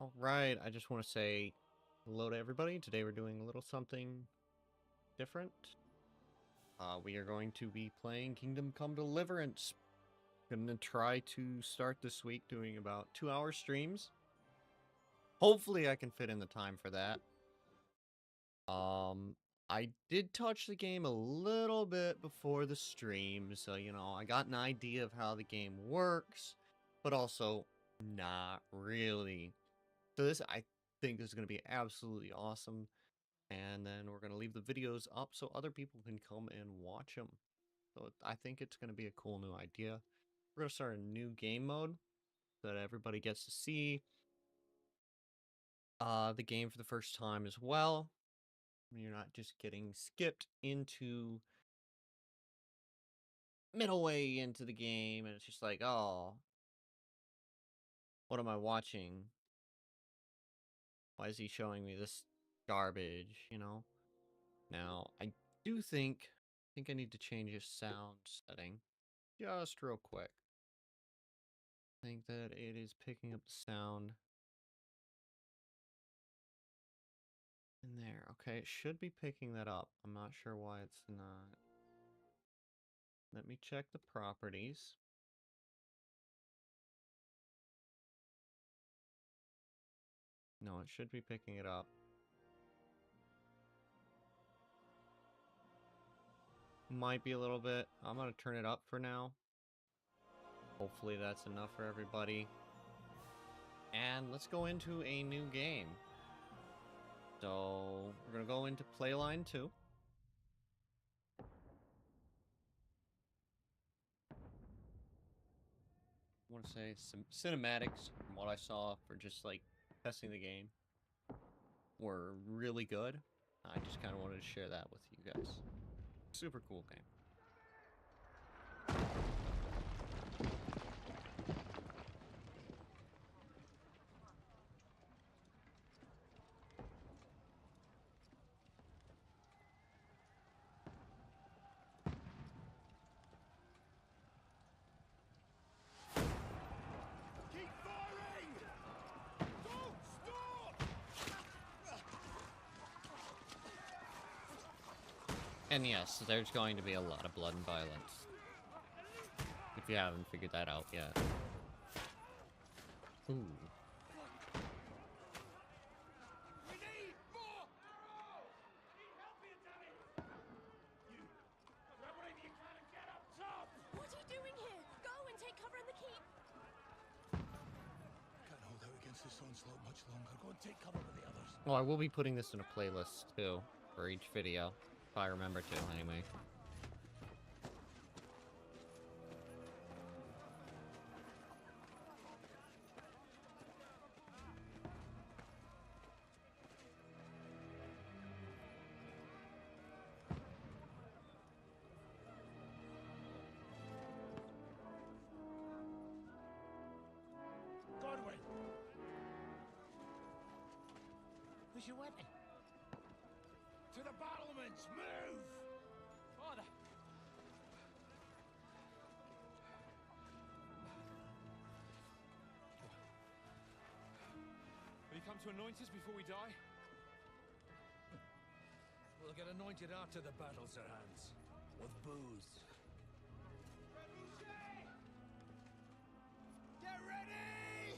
All right, I just want to say hello to everybody. Today we're doing a little something different. We are going to be playing Kingdom Come Deliverance. Gonna try to start this week doing about 2-hour streams. Hopefully I can fit in the time for that. I did touch the game a little bit before the stream, so I got an idea of how the game works, but also not really. So I think this is going to be absolutely awesome. And then we're going to leave the videos up so other people can come and watch them. So I think it's going to be a cool new idea. We're going to start a new game mode so that everybody gets to see the game for the first time as well. You're not just getting skipped into middle way into the game and it's just like, oh, what am I watching? Why is he showing me this garbage, Now, I do think I need to change his sound setting just real quick. I think that it is picking up the sound in there. Okay, it should be picking that up. I'm not sure why it's not. Let me check the properties. No, it should be picking it up. Might be a little bit. I'm going to turn it up for now. Hopefully that's enough for everybody. And let's go into a new game. So, we're going to go into Playline 2. I want to say some cinematics from what I saw for just like testing the game were really good. I just kind of wanted to share that with you guys. Super cool game. And yes, there's going to be a lot of blood and violence. If you haven't figured that out yet. Ooh. What are you doing here? Go and take cover in the keep. Can't hold out against this onslaught much longer. Go and take cover with the others. Well, I will be putting this in a playlist too for each video, if I remember to anyway. Godwin! Where's your weapon? To the battlements! Move! Father! Will you come to anoint us before we die? We'll get anointed after the battles are hands. With booze. Get ready!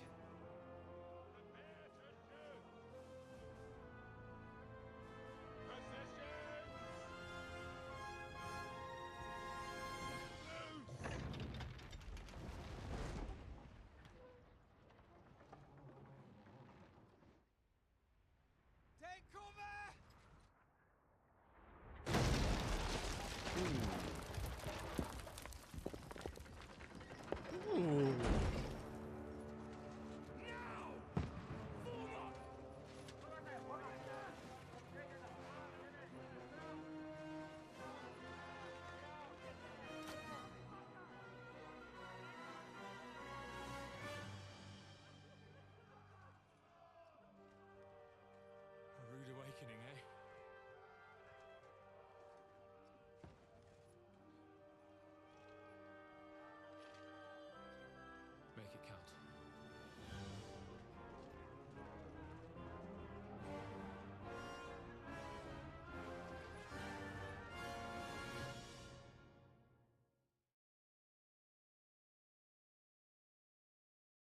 Take cover!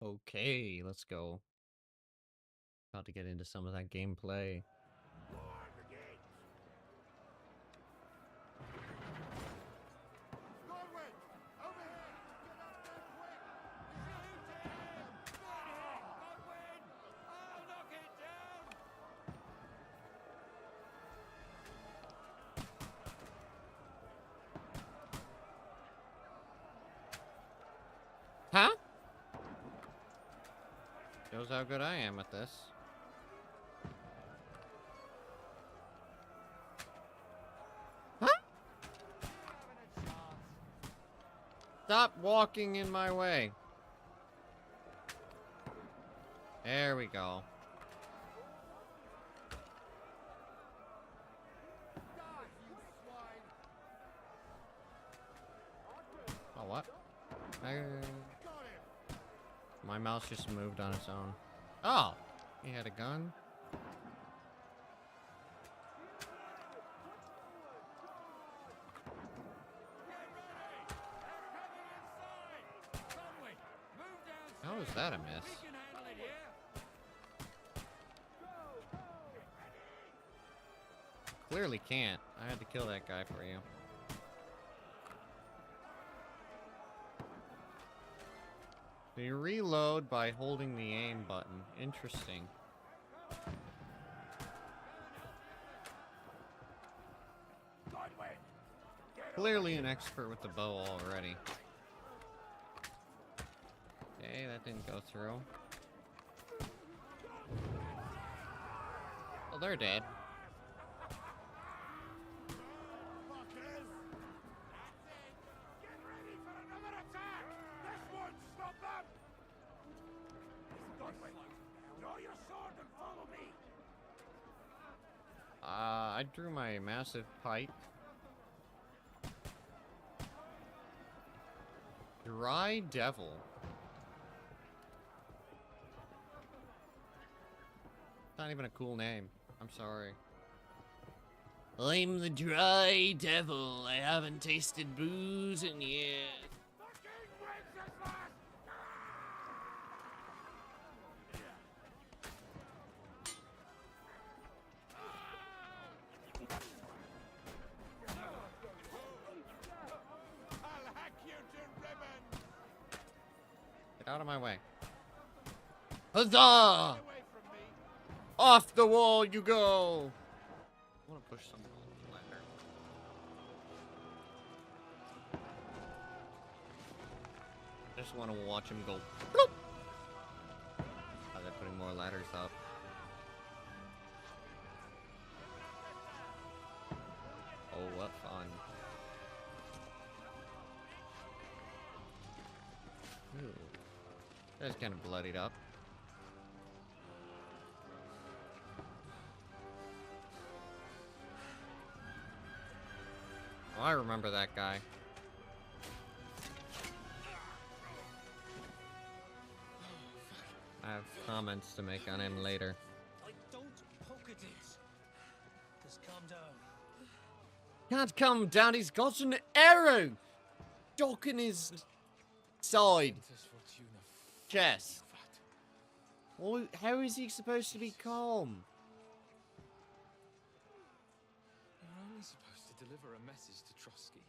Okay, let's go. About to get into some of that gameplay. Huh? Shows how good I am at this. Huh? Stop walking in my way. There we go. Oh, what? My mouse just moved on its own. Oh! He had a gun? How is that a miss? Clearly can't. I had to kill that guy for you. So you reload by holding the aim button. Interesting. Clearly an expert with the bow already. Okay, that didn't go through. Well, they're dead. I drew my massive pike. Dry Devil. Not even a cool name. I'm sorry. I'm the Dry Devil. I haven't tasted booze in years. Get out of my way. Huzzah! Off the wall you go! I want to push someone on the ladder. I just want to watch him go. Bloop! Oh, they're putting more ladders up. Oh, what fun. Ooh. That's kind of bloodied up. Oh, I remember that guy. I have comments to make on him later. I don't poke at it. Just calm down. Can't come down, he's got an arrow stuck in his side. Chest. Well, how is he supposed to be calm? You're only supposed to deliver a message to Trotsky.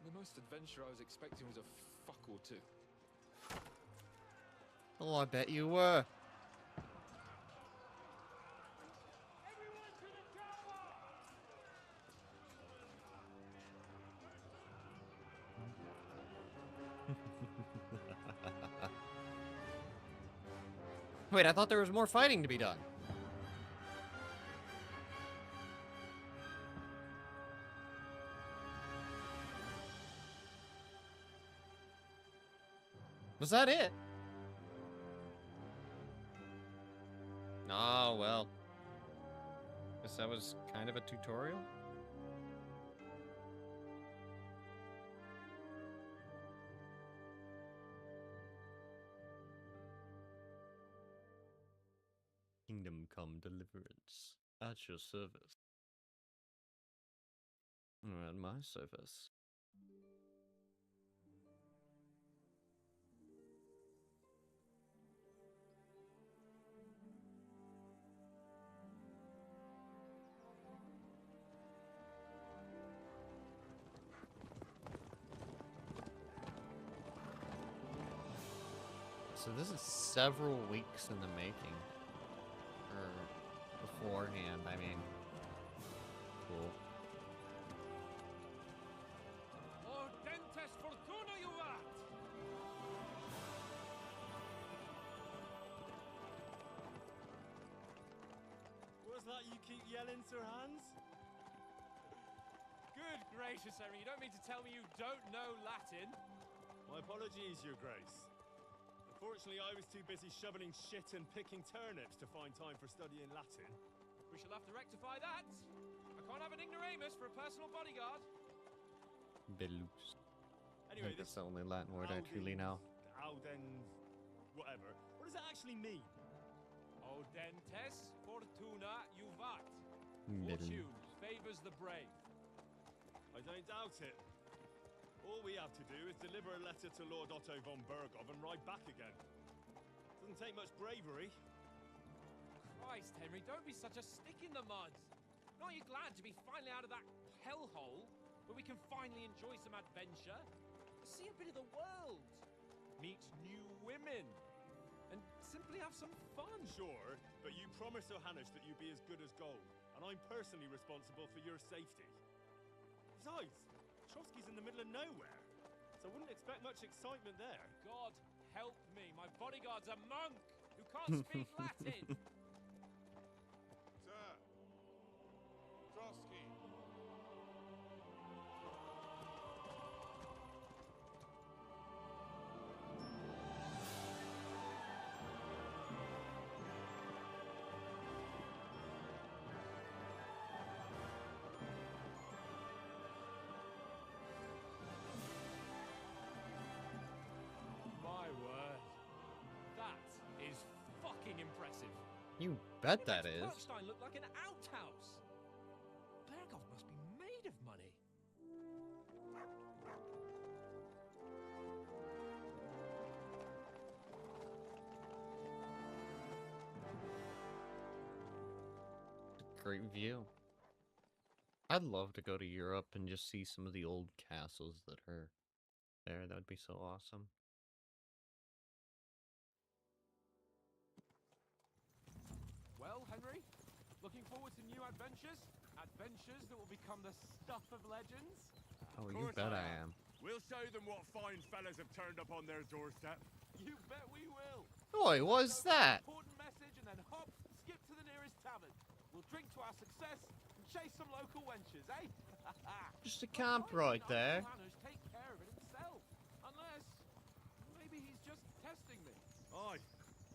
The most adventure I was expecting was a fuck or two. Oh, I bet you were. Wait, I thought there was more fighting to be done. Was that it? Oh, well. Guess that was kind of a tutorial? Kingdom Come Deliverance. At your service. At my service. So this is several weeks in the making. Or beforehand, I mean. Cool. Ordentes fortuna juvat! What's that you keep yelling, Sir Hans? Good gracious, Henry, you don't mean to tell me you don't know Latin? My apologies, Your Grace. Unfortunately, I was too busy shoveling shit and picking turnips to find time for studying Latin. We shall have to rectify that. I can't have an ignoramus for a personal bodyguard. Belus. I Anyway, think that's the only Latin word I truly know. Auden, whatever. What does that actually mean? Audentes fortuna juvat. Belus. Fortune favors the brave. I don't doubt it. All we have to do is deliver a letter to Lord Otto von Bergov and ride back again. Doesn't take much bravery. Christ, Henry, don't be such a stick in the mud. Aren't you glad to be finally out of that hellhole where we can finally enjoy some adventure? See a bit of the world. Meet new women. And simply have some fun. Sure, but you promised Johannes that you'd be as good as gold, and I'm personally responsible for your safety. Besides, Trotsky's in the middle of nowhere, so I wouldn't expect much excitement there. God help me, my bodyguard's a monk who can't speak Latin. Sir, Trotsky. My word. That is fucking impressive. You bet It that makes is. Bergstein look like an outhouse. Bergov must be made of money. Great view. I'd love to go to Europe and just see some of the old castles that are there. That would be so awesome. Well, Henry, looking forward to new adventures? Adventures that will become the stuff of legends? Oh, you course bet I I am. We'll show them what fine fellas have turned up on their doorstep. You bet we will. Oi, what's that? Important message and then hop, skip to the nearest tavern. We'll drink to our success and chase some local wenches, eh? Just a camp right there. Johannes take care of it himself. Unless, maybe he's just testing me. Aye,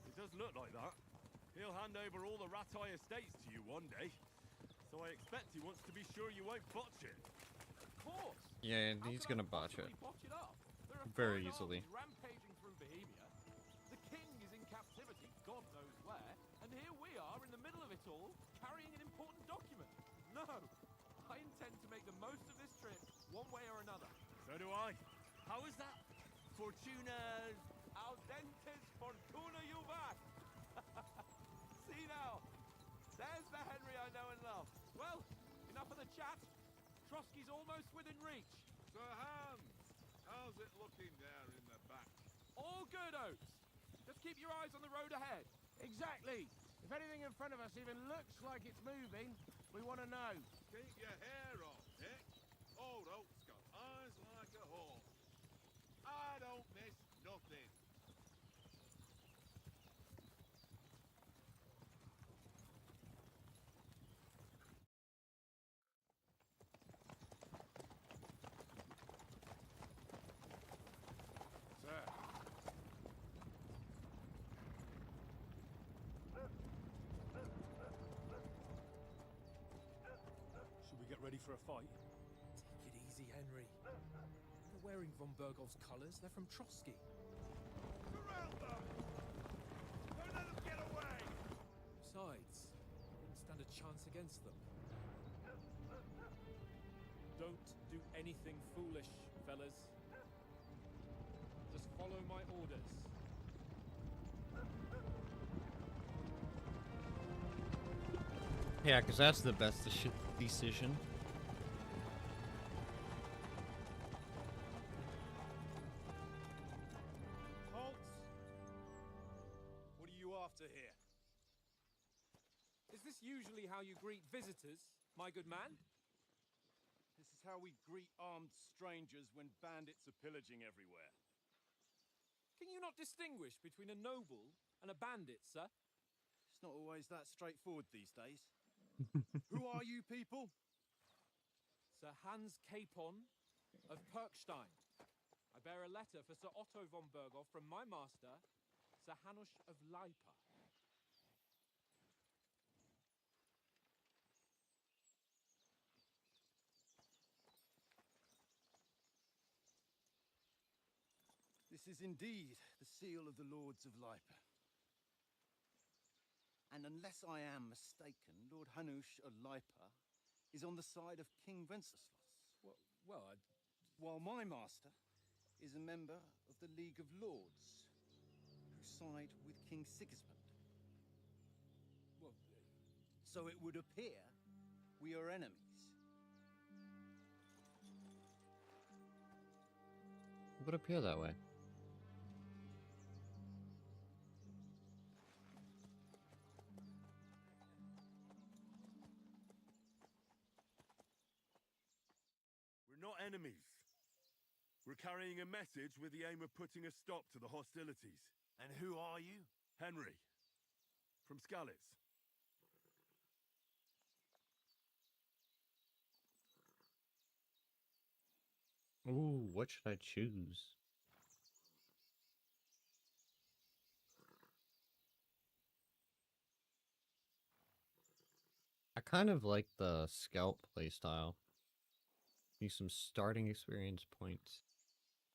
it does look like that. He'll hand over all the Ratai estates to you one day. So I expect he wants to be sure you won't botch it. Of course. Yeah, How he's could I gonna botch it. possibly botch it up? There are Very foreign easily. armies rampaging through Bohemia. The king is in captivity, God knows where, and here we are in the middle of it all, carrying an important document. No, I intend to make the most of this trip, one way or another. So do I. How is that? Fortuna's... Audentes fortuna juvat. See now, there's the Henry I know and love. Well, enough of the chat. Trotsky's almost within reach. Sir Hans, how's it looking there in the back? All good, Oates. Just keep your eyes on the road ahead. Exactly. If anything in front of us even looks like it's moving, we want to know. Keep your hair on, Dick. Old Oak's got eyes like a hawk. I don't miss nothing. Sir. Should we get ready for a fight? Take it easy, Henry. They're wearing von Bergov's colours. They're from Trotsky. Surround them! Don't let them get away! Besides, we wouldn't stand a chance against them. Don't do anything foolish, fellas. Just follow my orders. Yeah, because that's the best decision. Halt! after here? Is this usually how you greet visitors, my good man? This is how we greet armed strangers when bandits are pillaging everywhere. Can you not distinguish between a noble and a bandit, sir? It's not always that straightforward these days. Who are you people? Sir Hans Capon of Perkstein. I bear a letter for Sir Otto von Berghoff from my master, Sir Hanush of Leipa. This is indeed the seal of the Lords of Leipa. And unless I am mistaken, Lord Hanush of Leipa is on the side of King Wenceslas. Well, While my master is a member of the League of Lords, who side with King Sigismund. well, So it would appear we are enemies. It would appear that way. We're not enemies. We're carrying a message with the aim of putting a stop to the hostilities. And who are you? Henry, from Skalitz. Ooh, what should I choose? I kind of like the scout playstyle. Need some starting experience points.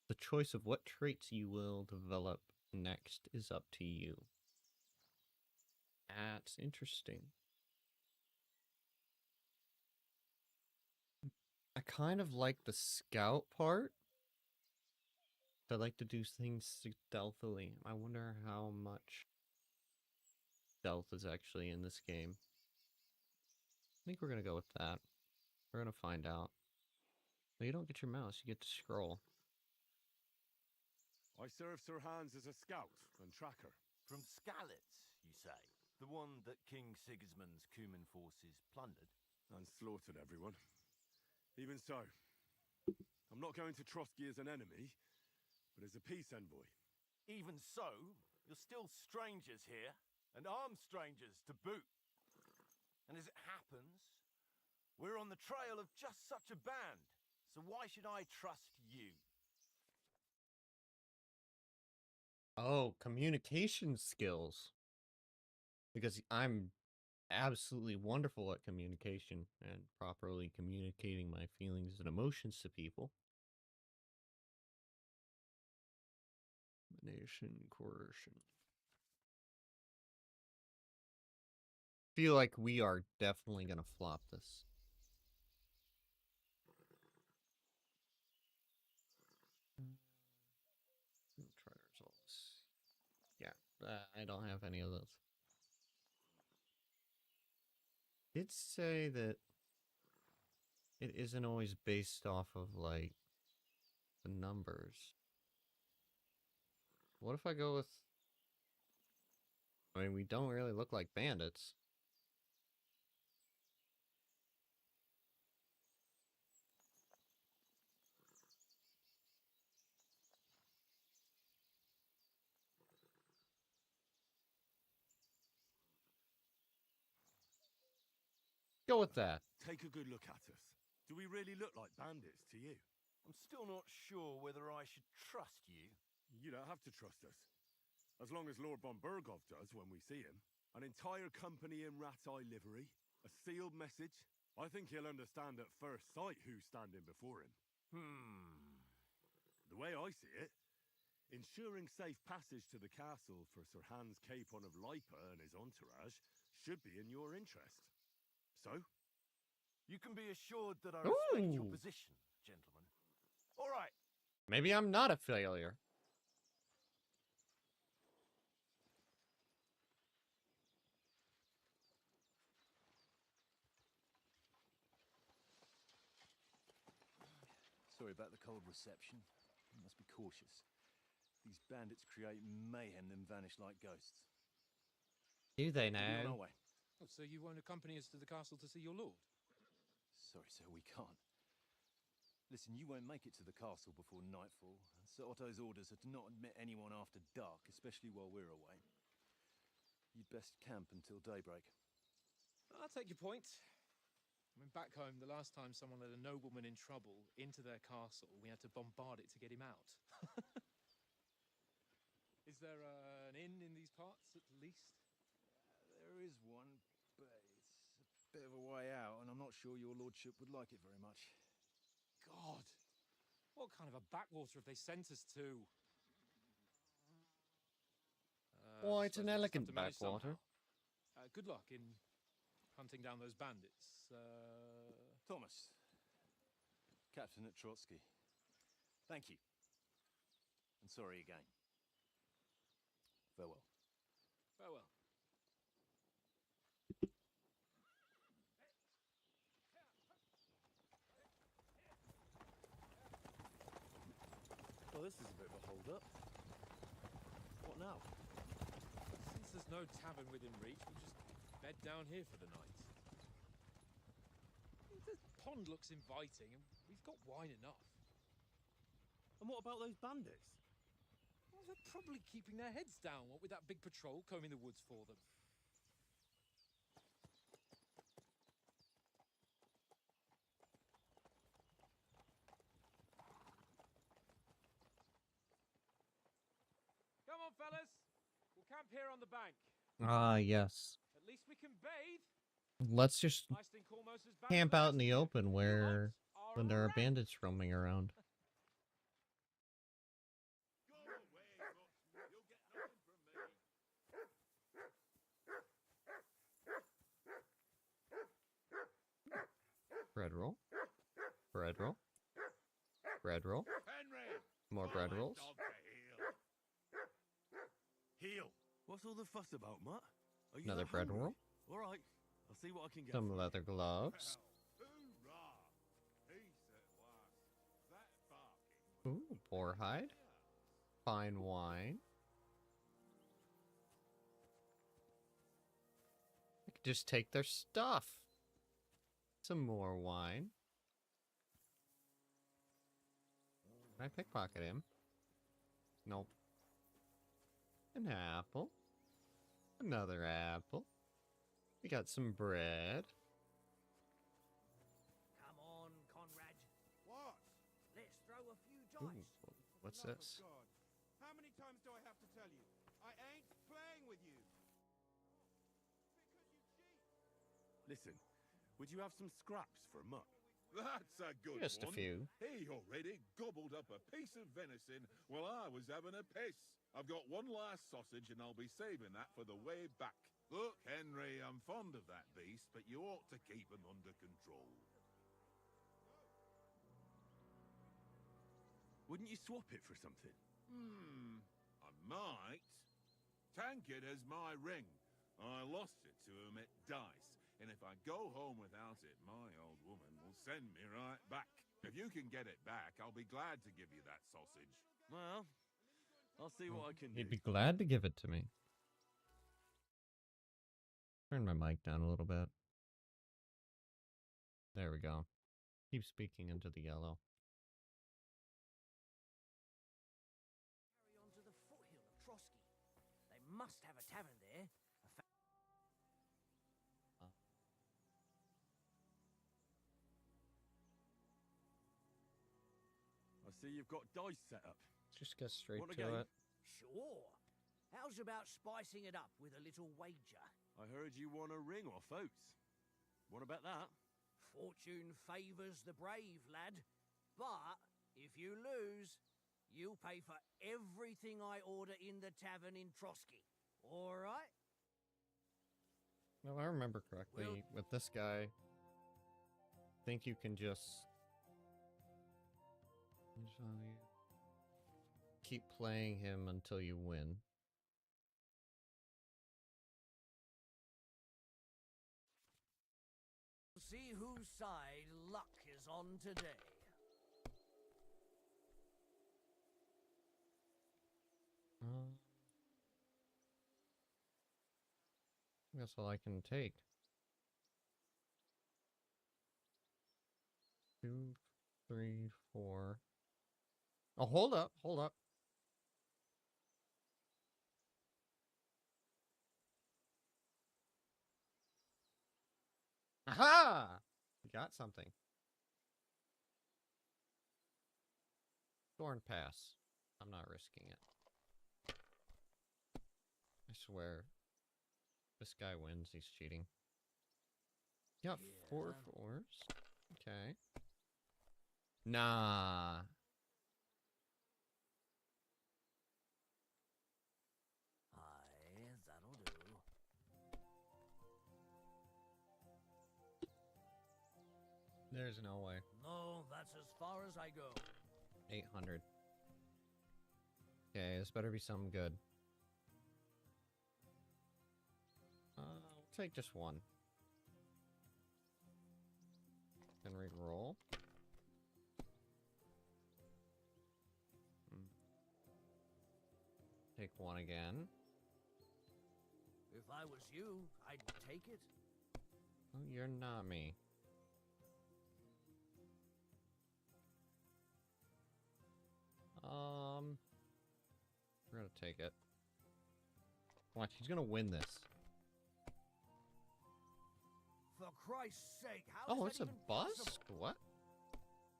The choice of what traits you will develop next is up to you. That's interesting. I kind of like the scout part. I like to do things stealthily. I wonder how much stealth is actually in this game. I think we're gonna go with that. We're gonna find out. No, you don't get your mouse, you get to scroll. I serve Sir Hans as a scout and tracker. From Skalitz, you say? The one that King Sigismund's Cuman forces plundered? And slaughtered everyone. Even so, I'm not going to Trotsky as an enemy, but as a peace envoy. Even so, you're still strangers here, and armed strangers to boot. And as it happens, we're on the trail of just such a band, so why should I trust you? Oh, communication skills. Because I'm absolutely wonderful at communication and properly communicating my feelings and emotions to people. Domination, coercion. Feel like we are definitely gonna flop this. Try results. Yeah, I don't have any of those. Did say that it isn't always based off of like the numbers. What if I go with? I mean, we don't really look like bandits. Go with that. Take a good look at us. Do we really look like bandits to you? I'm still not sure whether I should trust you. You don't have to trust us. As long as Lord von Berghoff does when we see him. An entire company in rat-eye livery. A sealed message. I think he'll understand at first sight who's standing before him. The way I see it, ensuring safe passage to the castle for Sir Hans Capon of Leipa and his entourage should be in your interest. So? You can be assured that I respect your Ooh. position, gentlemen. All right. Maybe I'm not a failure. Sorry about the cold reception. You must be cautious. These bandits create mayhem, then vanish like ghosts. Do they We'll be on now? our way. Oh, so you won't accompany us to the castle to see your lord? Sorry, sir, we can't. Listen, you won't make it to the castle before nightfall, and Sir Otto's orders are to not admit anyone after dark, especially while we're away. You'd best camp until daybreak. I'll take your point. I mean, back home, the last time someone led a nobleman in trouble into their castle, we had to bombard it to get him out. Is there an inn in these parts, at least? There is one, but it's a bit of a way out, and I'm not sure your lordship would like it very much. God, what kind of a backwater have they sent us to? Oh, it's an suppose we'll just have elegant to manage backwater. somehow. Good luck in hunting down those bandits. Thomas, Captain at Trotsky. Thank you. And sorry again. Farewell. Farewell. Well, this is a bit of a hold-up. What now? Since there's no tavern within reach, we'll just bed down here for the night. The pond looks inviting, and we've got wine enough. And what about those bandits? Well, they're probably keeping their heads down, what with that big patrol combing the woods for them. Come on, fellas. We'll camp here on the bank. Ah, yes. At least we can bathe. Let's just Nice thing Cormos is back camp with out us. in the open where You when there are lot bandits roaming around. Go away, but you'll get nothing from me. Bread roll. Bread roll. Bread roll. Henry! More bread rolls. Heel! What's all the fuss about, Mutt? Are you Another that bread hungry? roll. All right, I'll see what I can get. Some for you. leather gloves. Hoorah! Peace at last. That barking. Ooh, boar hide. Fine wine. I could just take their stuff. Some more wine. Can I pickpocket him? Nope. An apple. Another apple. We got some bread. Come on, Conrad. What? Let's throw a few Ooh, dice. what's For the love of this? God. How many times do I have to tell you? I ain't playing with you. Because you cheat. Listen, would you have some scraps for Mutt? That's a good Just a one. few. He already gobbled up a piece of venison while I was having a piss. I've got one last sausage and I'll be saving that for the way back. Look, Henry, I'm fond of that beast, but you ought to keep him under control. Wouldn't you swap it for something? I might. Tankard has my ring. I lost it to him at dice, and if I go home without it, my old woman will send me right back. If you can get it back, I'll be glad to give you that sausage. Well, I'll see what I can do. He'd be glad to give it to me. Turn my mic down a little bit. There we go. Keep speaking into the yellow. Carry on to the foothill of Trotsky. They must have a tavern there. I see you've got dice set up. Just get straight What to again? it. Sure. How's about spicing it up with a little wager? I heard you won a ring off Oates. What about that? Fortune favours the brave, lad. But if you lose, you'll pay for everything I order in the tavern in Trotsky. All right? No, I remember correctly. With this guy, I think you can just keep playing him until you win. See whose side luck is on today. That's all I can take. 2, 3, 4. Oh, hold up, hold up. Aha! We got something. Thorn Pass. I'm not risking it. I swear. This guy wins, he's cheating. Got 4 fours. Okay. Nah. Aye, that'll do. There's no way. No, that's as far as I go. 800. Okay, this better be something good. We'll take just one. Then re-roll. Take one again. If I was you, I'd take it. Oh, you're not me. We're gonna take it. Watch, he's gonna win this. For Christ's sake, how is Oh, that it's a even bust? possible? What?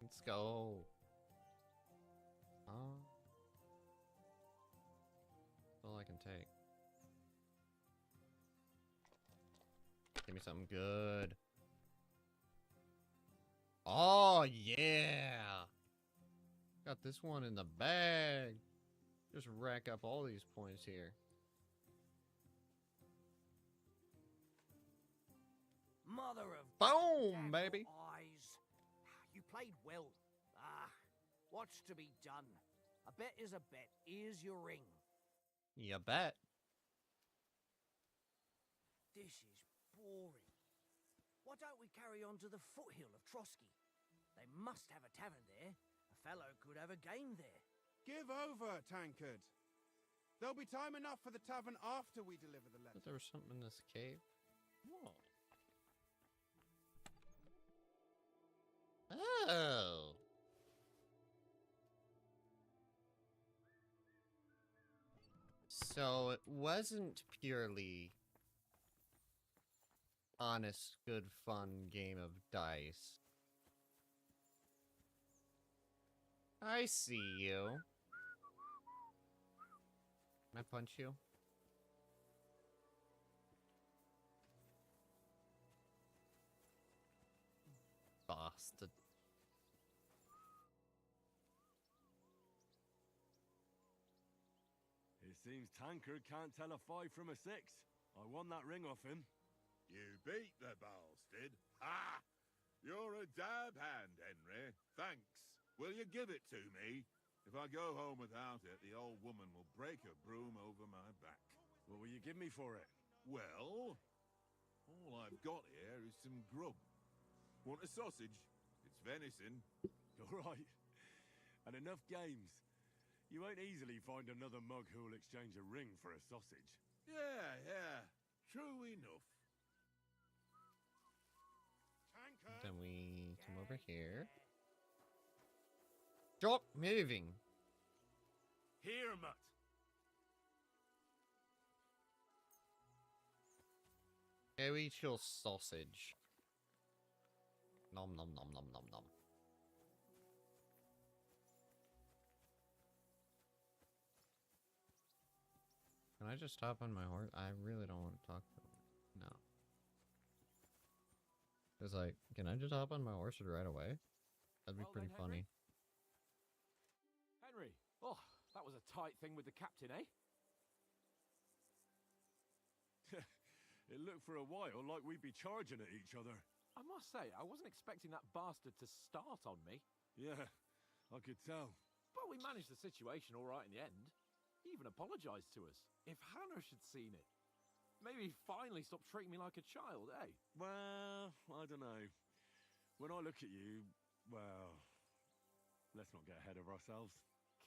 Let's go. That's all I can take. Give me something good. Oh, yeah! Got this one in the bag. Just rack up all these points here. Mother of Boom, damn baby! eyes. You played well. What's to be done? A bet is a bet. Here's your ring. You bet. This is boring. Why don't we carry on to the foothill of Trotsky? They must have a tavern there. A fellow could have a game there. Give over, Tankard. There'll be time enough for the tavern after we deliver the letter. But there was something in this cave. Whoa. Oh. So it wasn't purely honest, good, fun game of dice. I see you. Can I punch you? Bastard. It seems Tankard can't tell a 5 from a 6. I won that ring off him. You beat the bastard. Ha! You're a dab hand, Henry. Thanks. Will you give it to me? If I go home without it, the old woman will break her broom over my back. What will you give me for it? Well, all I've got here is some grub. Want a sausage? It's venison. All right. And enough games. You won't easily find another mug who'll exchange a ring for a sausage. Yeah. True enough. Tankard. Then we come over here. Stop moving. Here, mutt. Okay, we eat your sausage. Nom nom nom nom nom nom. Can I just hop on my horse? I really don't want to talk to him. No. It's like, can I just hop on my horse and ride away? That'd be Well pretty then, funny. Henry, oh, that was a tight thing with the captain, eh? It looked for a while like we'd be charging at each other. I must say, I wasn't expecting that bastard to start on me. Yeah, I could tell. But we managed the situation all right in the end. He even apologized to us. If Hannah had seen it, maybe he'd finally stop treating me like a child, eh? Well, I don't know. When I look at you, well, let's not get ahead of ourselves.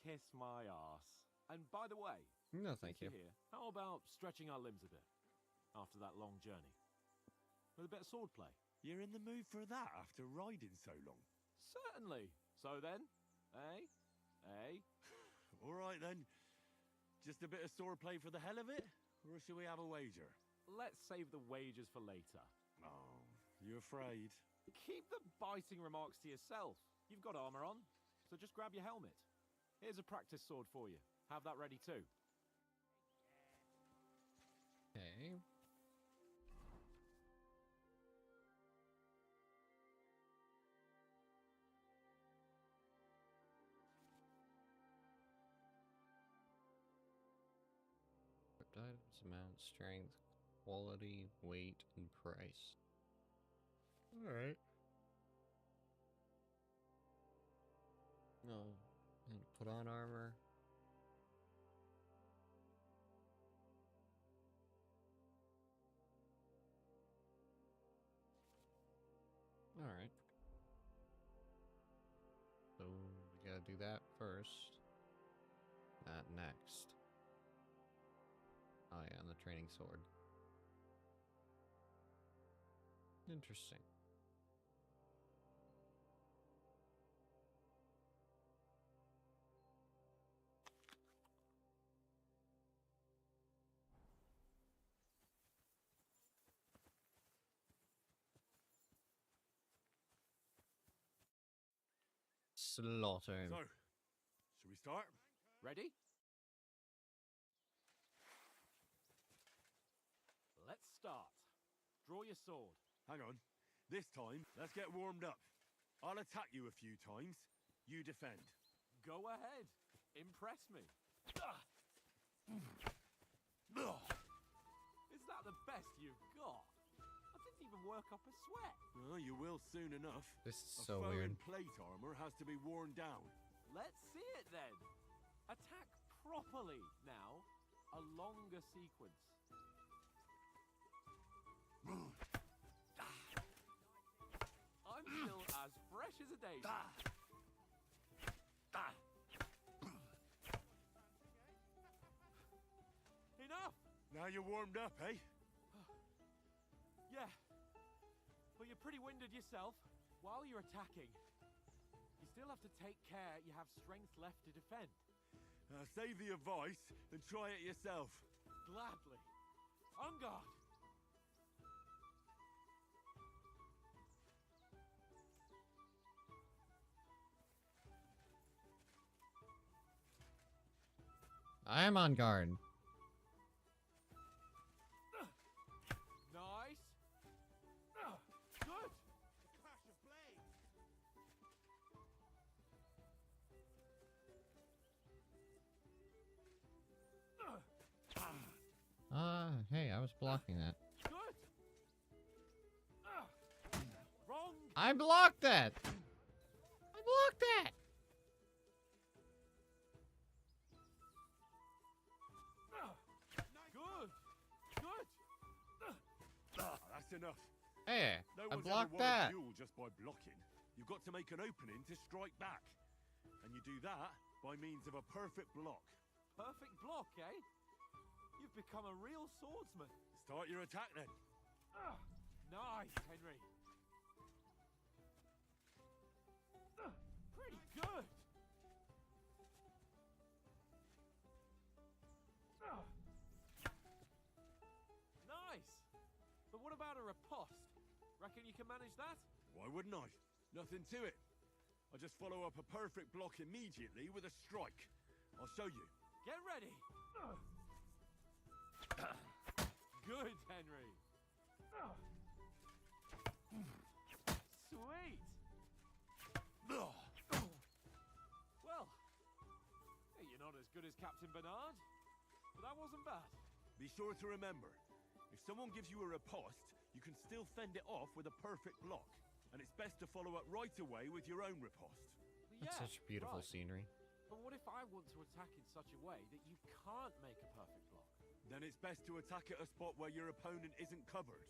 Kiss my arse. And by the way, No, thank since you. you're here, how about stretching our limbs a bit? after that long journey. With a bit of swordplay. You're in the mood for that after riding so long? Certainly. So then, eh? Eh? All right then. Just a bit of swordplay for the hell of it? Or should we have a wager? Let's save the wagers for later. Oh, you afraid? Keep the biting remarks to yourself. You've got armor on, so just grab your helmet. Here's a practice sword for you. Have that ready too. Okay. Equipped items, amount, strength, quality, weight, and price. Alright. No. And put on armor. Alright. So we gotta do that first. That next. Oh yeah, and the training sword. Interesting. Slaughter him. So, should we start? Ready? Let's start. Draw your sword. Hang on. This time, let's get warmed up. I'll attack you a few times. You defend. Go ahead. Impress me. Is that the best you've got? I didn't even work up a sweat. Oh, you will soon enough. This is A so foe weird. in plate armor has to be worn down. Let's see it then. Attack properly now. A longer sequence. I'm still as fresh as a daisy. Enough! Now you're warmed up, eh? Yeah, but you're pretty winded yourself. While you're attacking, you still have to take care you have strength left to defend. Save the advice and try it yourself. Gladly. On guard. I am on guard. Nice. Good. Clash of blades. Hey, I was blocking that. Good. Wrong. I blocked that! I blocked that! Good. Good. That's enough. Hey, No I one's blocked ever won a that. duel just by blocking. You've got to make an opening to strike back. And you do that by means of a perfect block. Perfect block, eh? You've become a real swordsman. Start your attack then. Nice, Henry. Pretty good. Nice. But what about a riposte? Reckon you can manage that? Why wouldn't I? Nothing to it. I just follow up a perfect block immediately with a strike. I'll show you. Get ready. Good, Henry. Sweet. Well, hey, you're not as good as Captain Bernard, but that wasn't bad. Be sure to remember, if someone gives you a riposte, you can still fend it off with a perfect block. And it's best to follow up right away with your own riposte. That's Yeah, such beautiful right. scenery. But what if I want to attack in such a way that you can't make a perfect block? Then it's best to attack at a spot where your opponent isn't covered.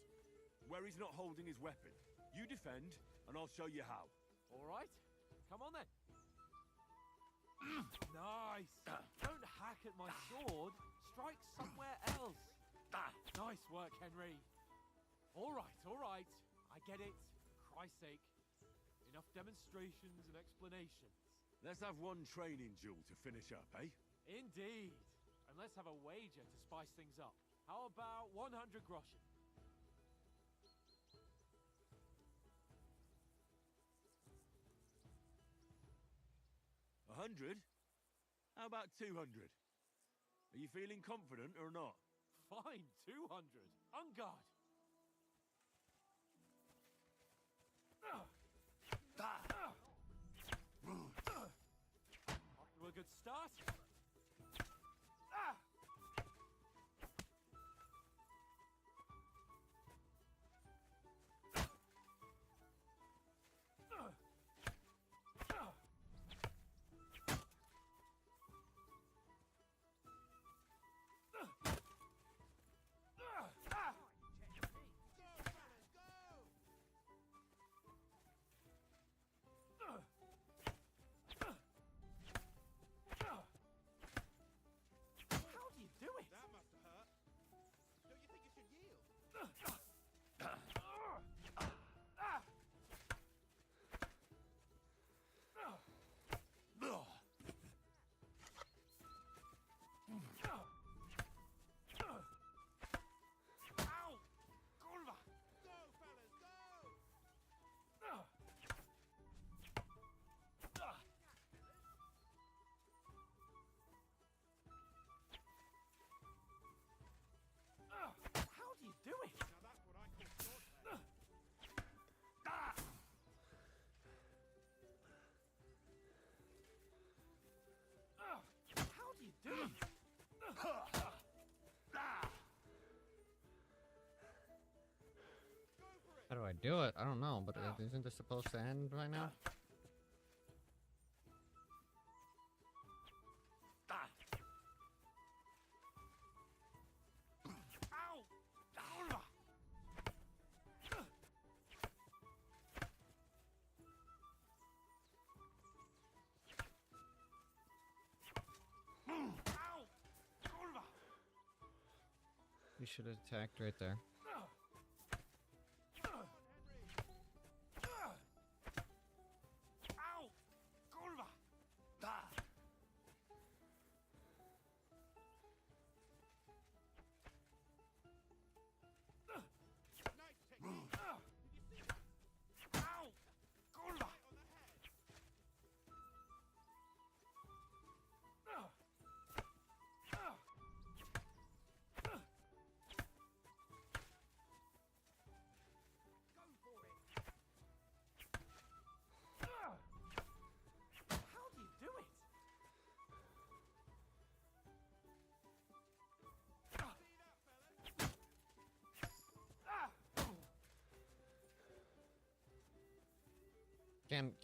Where he's not holding his weapon. You defend, and I'll show you how. All right, come on then. Nice. Don't hack at my sword. Strike somewhere else. Nice work, Henry. All right. I get it. Christ's sake. Enough demonstrations and explanations. Let's have one training duel to finish up, eh? Indeed. And let's have a wager to spice things up. How about 100 groschen? 100? How about 200? Are you feeling confident or not? Fine, 200. On guard. Off to a good start. How do I do it? I don't know, but isn't this supposed to end right now? You should have attacked right there.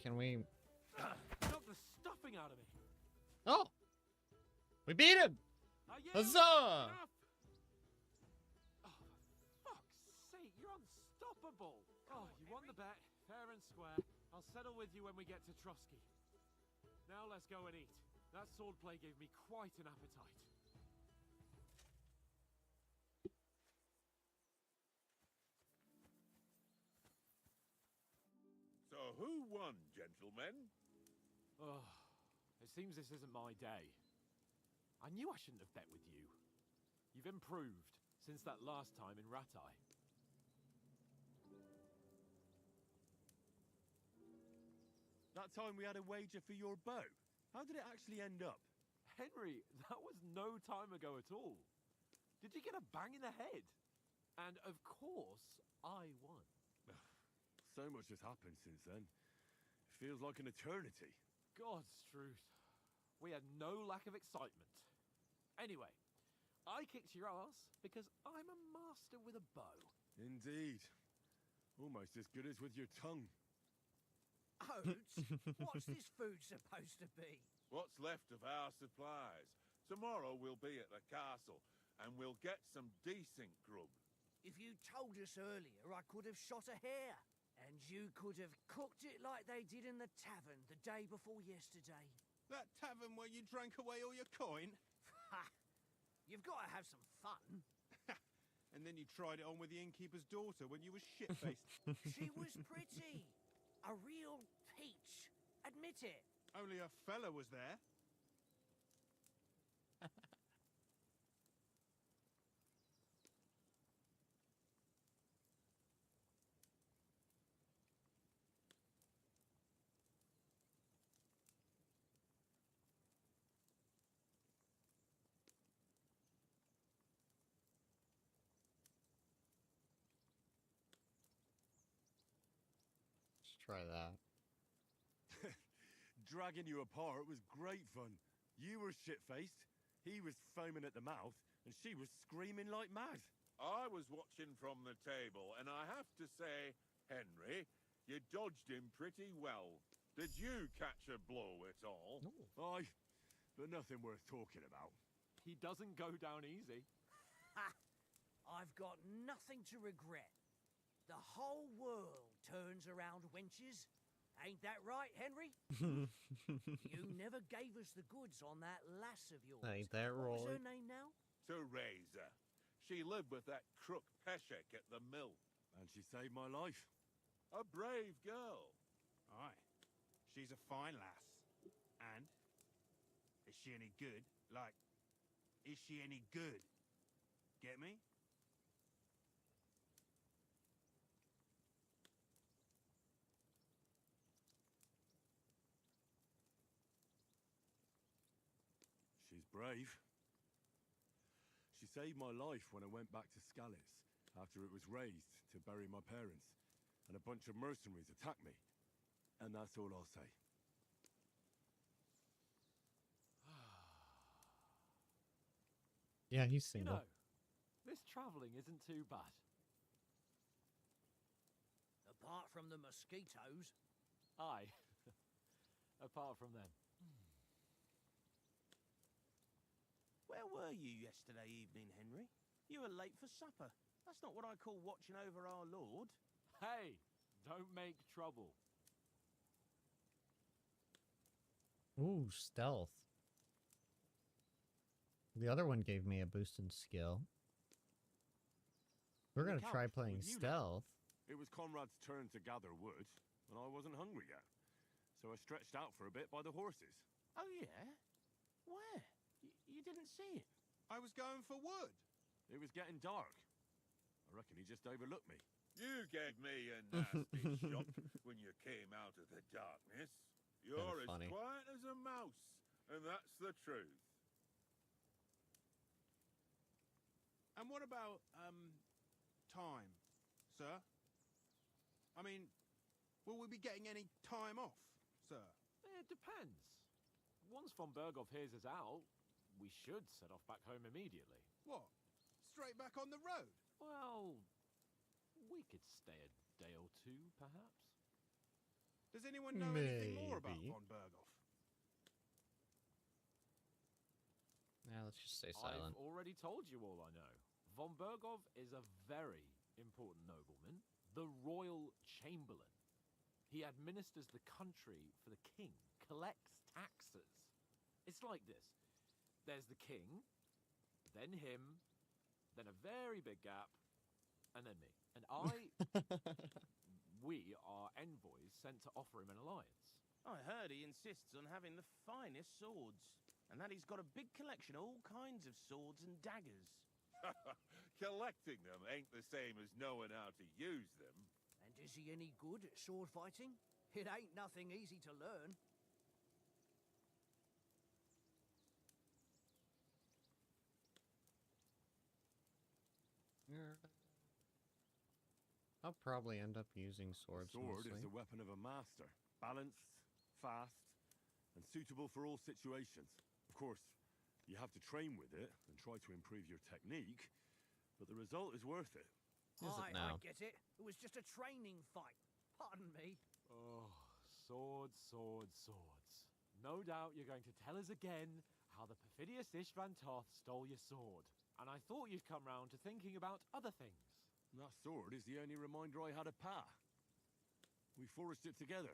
Can we? Knock the stuffing out of me. Oh, we beat him! Huzzah! Enough. Oh, for fuck's sake, you're unstoppable. Oh, you won the bet, fair and square. I'll settle with you when we get to Trotsky. Now let's go and eat. That swordplay gave me quite an appetite. So who won, gentlemen? Oh, it seems this isn't my day. I knew I shouldn't have bet with you. You've improved since that last time in Ratai. That time we had a wager for your bow. How did it actually end up? Henry, that was no time ago at all. Did you get a bang in the head? And of course, I won. So much has happened since then. It feels like an eternity. God's truth. We had no lack of excitement. Anyway, I kicked your ass because I'm a master with a bow. Indeed. Almost as good as with your tongue. Oats? What's this food supposed to be? What's left of our supplies. Tomorrow we'll be at the castle, and we'll get some decent grub. If you told us earlier, I could have shot a hare. And you could have cooked it like they did in the tavern the day before yesterday. That tavern where you drank away all your coin? Ha! You've got to have some fun. And then you tried it on with the innkeeper's daughter when you were shit-faced. She was pretty. A real peach. Admit it. Only a fella was there. Let's try that. Dragging you apart was great fun. You were shit-faced, he was foaming at the mouth, and she was screaming like mad. I was watching from the table, and I have to say, Henry, you dodged him pretty well. Did you catch a blow at all? Aye, but nothing worth talking about. He doesn't go down easy. Ha! I've got nothing to regret. The whole world turns around wenches. Ain't that right, Henry? You never gave us the goods on that lass of yours. Ain't that What was right? her name now? Teresa. She lived with that crook Peshek at the mill. And she saved my life. A brave girl. Aye. She's a fine lass. And? Is she any good? Like, is she any good? Get me? She's brave. She saved my life when I went back to Scallis after it was razed to bury my parents, and a bunch of mercenaries attacked me. And that's all I'll say. Yeah, he's You single. know, this travelling isn't too bad. Apart from the mosquitoes. Aye. Apart from them. Where were you yesterday evening, Henry? You were late for supper. That's not what I call watching over our Lord. Hey, don't make trouble. Ooh, stealth. The other one gave me a boost in skill. We're gonna try Count, playing would you stealth. It was Conrad's turn to gather wood, and I wasn't hungry yet. So I stretched out for a bit by the horses. Oh, yeah? Where? You didn't see it? I was going for wood. It was getting dark. I reckon he just overlooked me. You gave me a nasty shock when you came out of the darkness. You're as funny. quiet as a mouse, and that's the truth. And what about, time, sir? I mean, will we be getting any time off, sir? It depends. Once von Berghoff hears us out, we should set off back home immediately. What? Straight back on the road? Well, we could stay a day or two, perhaps. Does anyone know anything more about Maybe. von Berghoff? Yeah, let's just stay silent. I've already told you all I know. Von Berghoff is a very important nobleman, the royal chamberlain. He administers the country for the king, collects taxes. It's like this. There's the king, then him, then a very big gap, and then me. And we are envoys sent to offer him an alliance. I heard he insists on having the finest swords, and that he's got a big collection of all kinds of swords and daggers. Collecting them ain't the same as knowing how to use them. And is he any good at sword fighting? It ain't nothing easy to learn. I'll probably end up using swords The sword mostly. is the weapon of a master. Balanced, fast, and suitable for all situations. Of course, you have to train with it and try to improve your technique, but the result is worth it. Is it now? I get it. It was just a training fight. Pardon me. Oh, swords, swords, swords. No doubt you're going to tell us again how the perfidious Ishvan Toth stole your sword. And I thought you'd come round to thinking about other things. And that sword is the only reminder I had of Pa. We forged it together,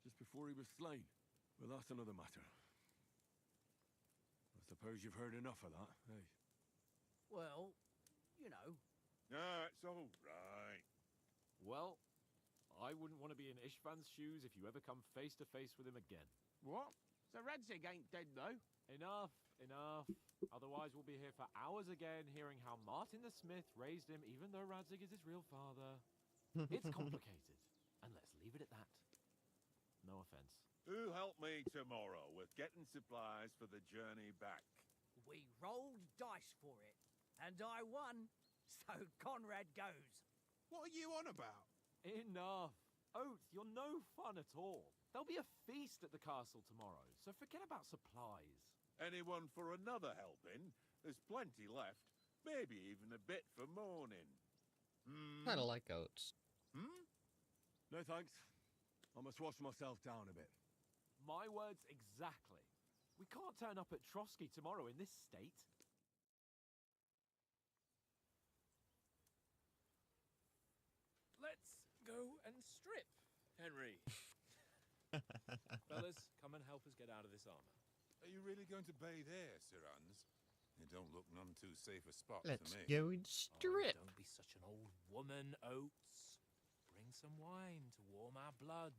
just before he was slain. But that's another matter. I suppose you've heard enough of that, eh? Well, you know, Ah, it's all right. Well, I wouldn't want to be in Ishvan's shoes if you ever come face to face with him again. What? So Radzig ain't dead, though? Enough, enough. Otherwise, we'll be here for hours again hearing how Martin the Smith raised him, even though Radzig is his real father. It's complicated, and let's leave it at that. No offense. Who helped me tomorrow with getting supplies for the journey back? We rolled dice for it, and I won, so Conrad goes. What are you on about? Enough. Oates, you're no fun at all. There'll be a feast at the castle tomorrow, so forget about supplies. Anyone for another helping? There's plenty left. Maybe even a bit for morning. Kind of like oats. No thanks. I must wash myself down a bit. My words exactly. We can't turn up at Trotsky tomorrow in this state. Let's go and strip, Henry. Fellas, come and help us get out of this armor. Are you really going to bathe here, Sir Hans? It don't look none too safe a spot Let's for me. go and strip. Don't be such an old woman, Oates. Bring some wine to warm our blood.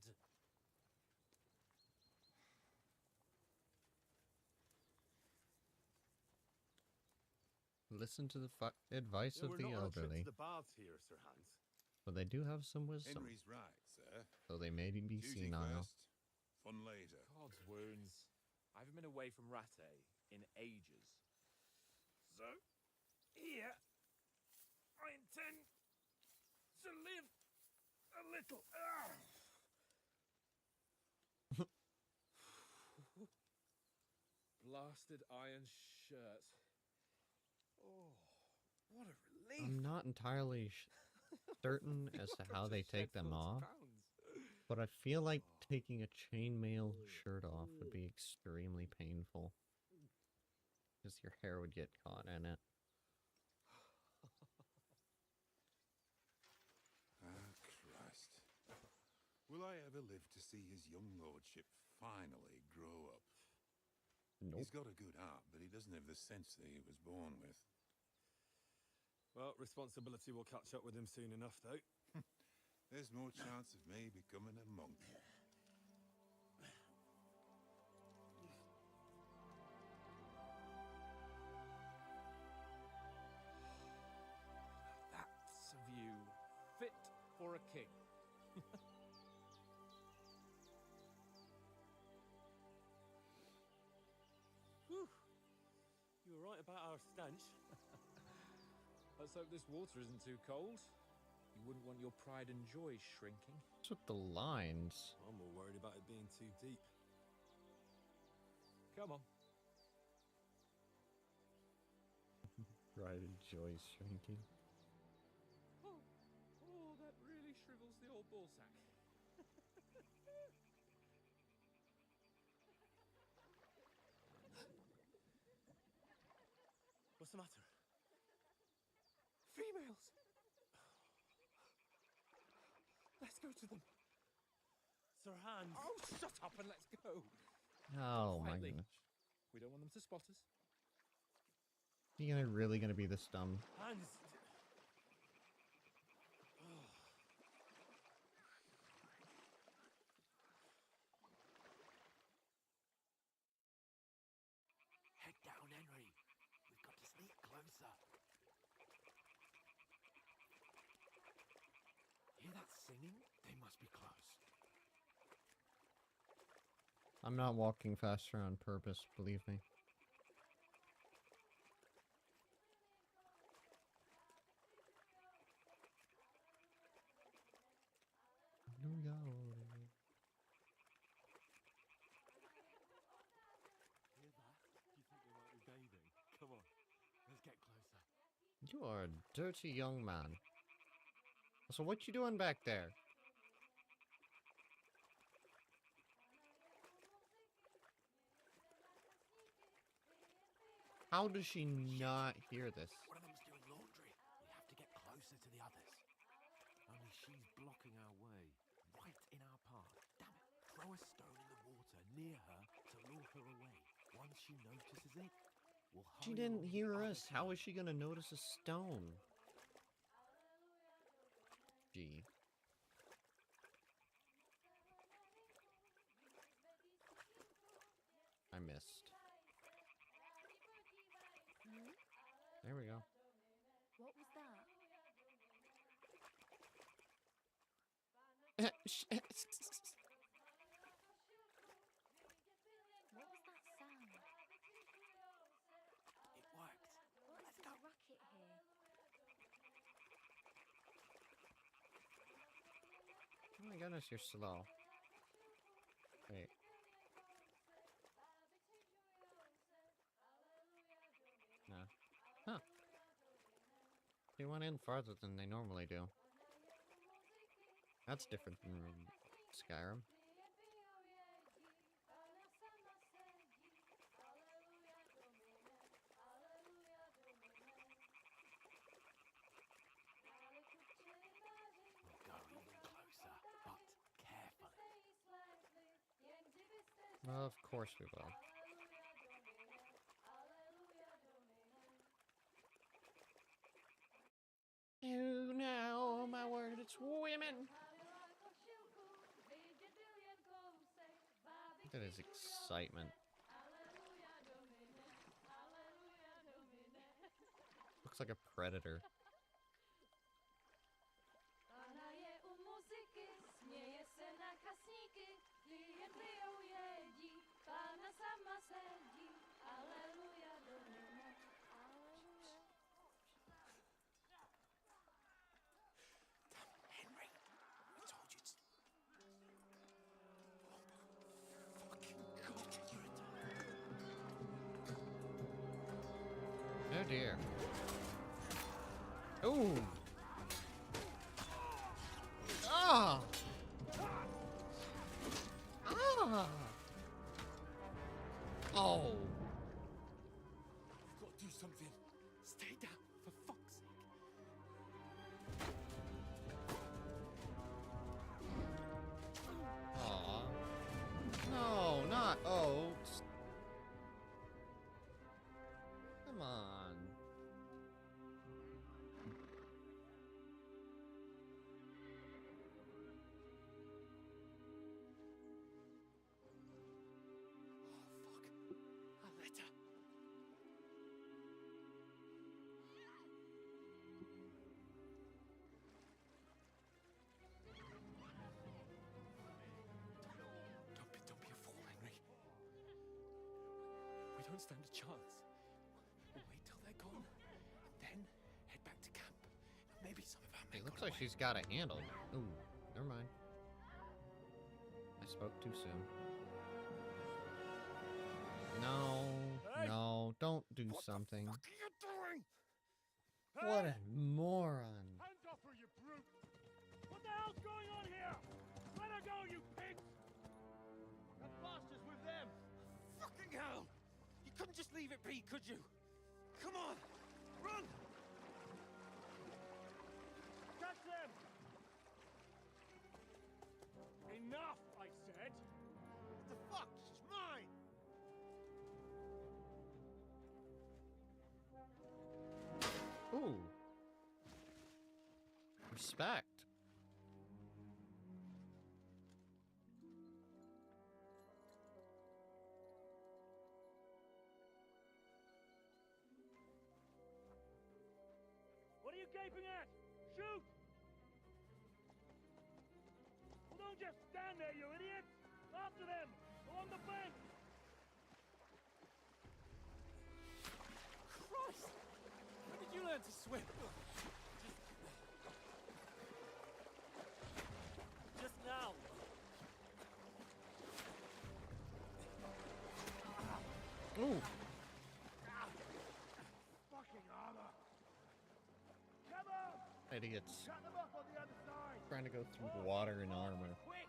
Listen to the advice of the elderly. The baths here, Sir Hans. But they do have some wisdom. Henry's right, sir. So they may be Duty senile. first, fun later. God's wounds. I haven't been away from Rattay in ages. So, here, I intend to live a little. Blasted iron shirt. Oh, what a relief. I'm not entirely certain as to how they take them off, but I feel like taking a chainmail shirt off would be extremely painful. Because your hair would get caught in it. Ah, Christ. Will I ever live to see his young lordship finally grow up? Nope. He's got a good heart, but he doesn't have the sense that he was born with. Well, responsibility will catch up with him soon enough, though. There's more chance of me becoming a monk. That's a view fit for a king. Whew. You were right about our stench. Let's hope this water isn't too cold. You wouldn't want your pride and joy shrinking. What's with the lines? I'm more worried about it being too deep. Come on. Pride and joy shrinking. Oh, that really shrivels the old ball sack. What's the matter? Females! Let's go to them. Sir Hans! Oh, shut up and let's go. Oh my Quietly. goodness. We don't want them to spot us. You really gonna be this dumb? Hans! Head down, Henry. We've got to sneak closer. Hear that singing? They must be close. I'm not walking faster on purpose, believe me. New York. Hear that? Do you think they might be bathing? Come on, let's get closer. You are a dirty young man. So what you doing back there? How does she not hear this? One of them's doing laundry. We have to get closer to the others. Only she's blocking our way, right in our path. Damn it! Throw a stone in the water near her to lure her away. Once she notices it, we'll She hurry didn't along the hear other us. How side. is she gonna notice a stone? G. I missed. Hmm? There we go. What was that? What was that sound? It worked. What is this racket here? Oh my goodness, you're slow. Wait. No. Huh. They went in farther than they normally do. That's different than Skyrim. We'll go even closer, but carefully. Well, of course we will. Oh no, my word, it's women! That is excitement. Looks like a predator. Henry, I told you to... Oh dear. Ooh! Ah! Ah! Oh! You've got to do something. Stay down, for fuck's sake. Aw. No, not oats. Come on. A letter. Don't be a fool, Henry. We don't stand a chance. We'll wait till they're gone, and then head back to camp. Maybe some of our men It looks got like away. she's got it handled. Ooh, never mind. I spoke too soon. No, Hey! no, don't do something. What are you doing? What a moron. Hands off her, you brute! What the hell's going on here? Let her go, you pigs! That bastard's with them! Fucking hell! You couldn't just leave it be, could you? Come on! Run! Catch them! Enough, I said! What the fuck? She's mine! Ooh. Respect. What are you gaping at? Shoot! Well, don't just stand there, you idiots! After them! Along the bank! Christ! When did you learn to swim? Just now! Ooh. Fucking armor! Come on! Idiots. Cut them up on the other side! Trying to go through water and armor. Quick!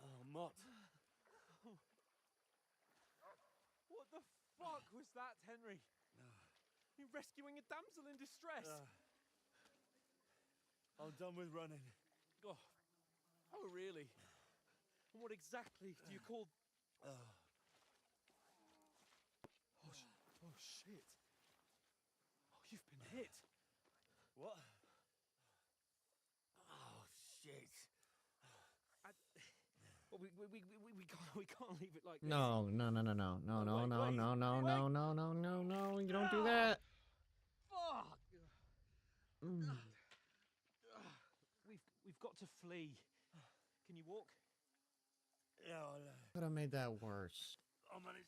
Oh, Mott. What the fuck was that, Henry? You rescuing a damsel in distress? I'm done with running. Oh, really? And what exactly do you call... Oh, shit. Oh, you've been hit. What? Oh, shit. Well, we can't leave it like this. No, no, no, no, no, no, no, Wait, no, wait, no, no, wait. no, no, no, no, no. You don't do that. Fuck! Mm. We've got to flee. Can you walk? Yeah, Could have made that worse. I'll manage.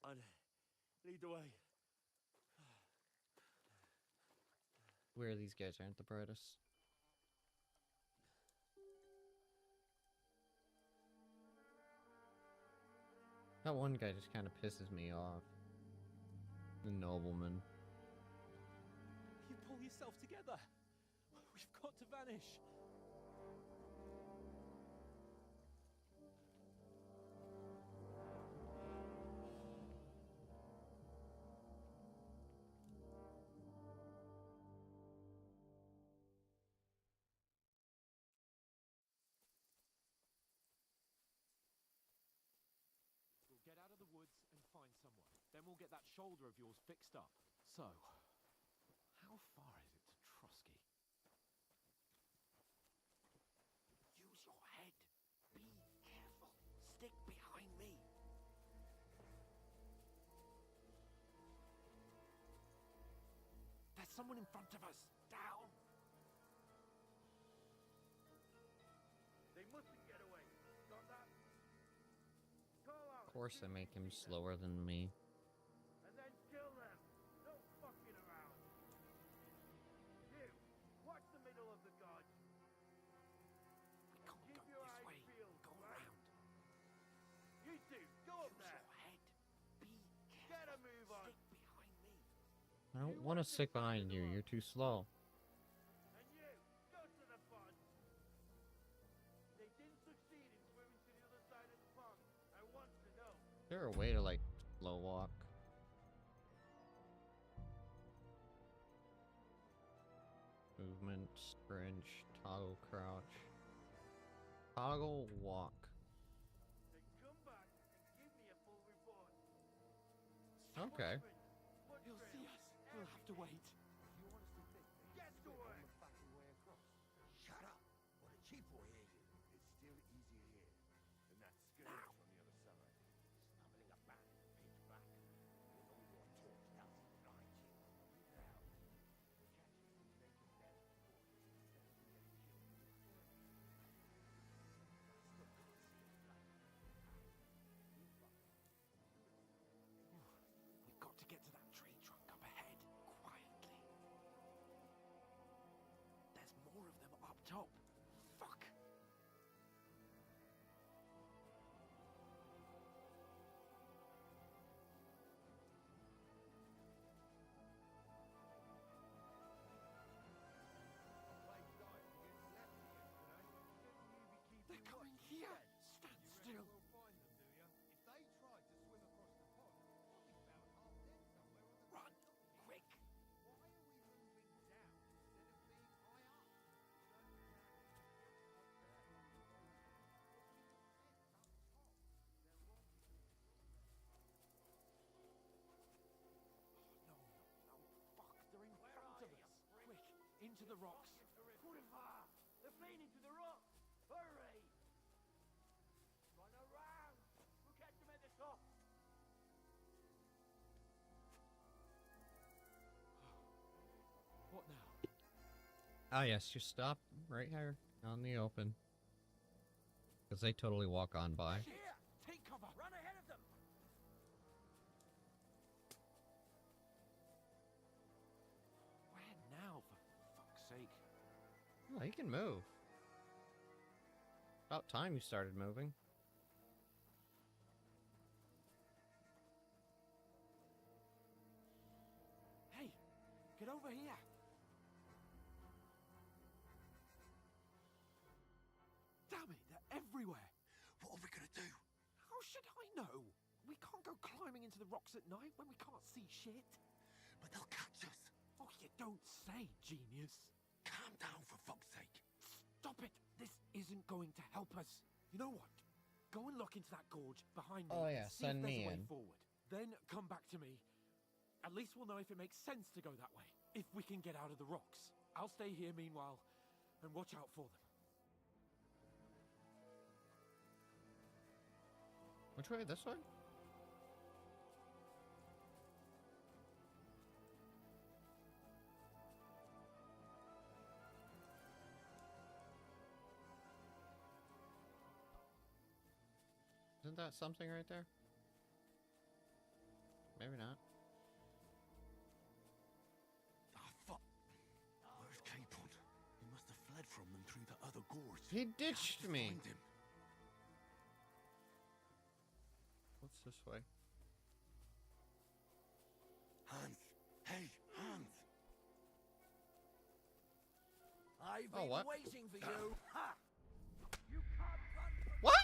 I'd lead the way. Where these guys aren't the brightest. That one guy just kind of pisses me off. The nobleman. You pull yourself together. We've got to vanish. We'll get out of the woods and find somewhere. Then we'll get that shoulder of yours fixed up. So, how far is it to Trusky? Use your head. Be careful. Stick behind me. There's someone in front of us. Down. They mustn't get away. Got that? Call out. Of course, they make him slower than me. And then kill them. No fucking around. You, watch the middle of the guard. We can't Keep go your this eyes way. peeled. Go right? around. You two, go up Use there. your head. Be careful. Get a move on. Stick behind me. I don't want to stick behind you. You're too slow. And you, go to the pond. They didn't succeed in swimming to the other side of the pond. I want to know. Is there a way to, like, slow walk? Movement, sprint, toggle crouch. Toggle walk. Then come back and give me a full report. Okay. He'll see us. We'll have to wait. You honestly think they get to work? Shut up, or the chief will hear you. It's still easier here. And that skirmish Now. on the other side. Stumbling about, pitch black. With all your torch doesn't blind you. Now, catch you making them voice instead of getting killed. Still can't see us black. We've got to get to that tree trunk up ahead. Quietly. There's more of them up top. Fuck. They're coming here. Stand still. We'll find them, do you? If they try to swim across the pond, we'll be found half dead somewhere on the Run, quick. Why are we moving down instead of being high up? No, fuck. They're in front of us. Quick, into the rocks. Purifa! They're fleeing into the rocks! Hurry! Run around! We'll catch them at the top! What now? Ah, yes, just stop right here on the open. Because they totally walk on by. Here! Take cover! Run ahead of them. Where now, for fuck's sake? Oh, he can move. About time you started moving. Hey, get over here! Damn it, they're everywhere! What are we gonna do? How should I know? We can't go climbing into the rocks at night when we can't see shit. But they'll catch us. Oh, you don't say, genius. Calm down, for fuck's sake. Trappers! You know what? Go and look into that gorge behind me. Oh, yeah, See if send there's me a way in. forward. Then come back to me. At least we'll know if it makes sense to go that way. If we can get out of the rocks. I'll stay here meanwhile and watch out for them. Which way? This way? Isn't that something right there? Maybe not. Ah, fuck. Where's Capon? He must have fled from them through the other gorge. He ditched me. Find him. What's this way? Hans! Hey, Hans! I've Oh, been what? waiting for you. Ha! You can't run from What?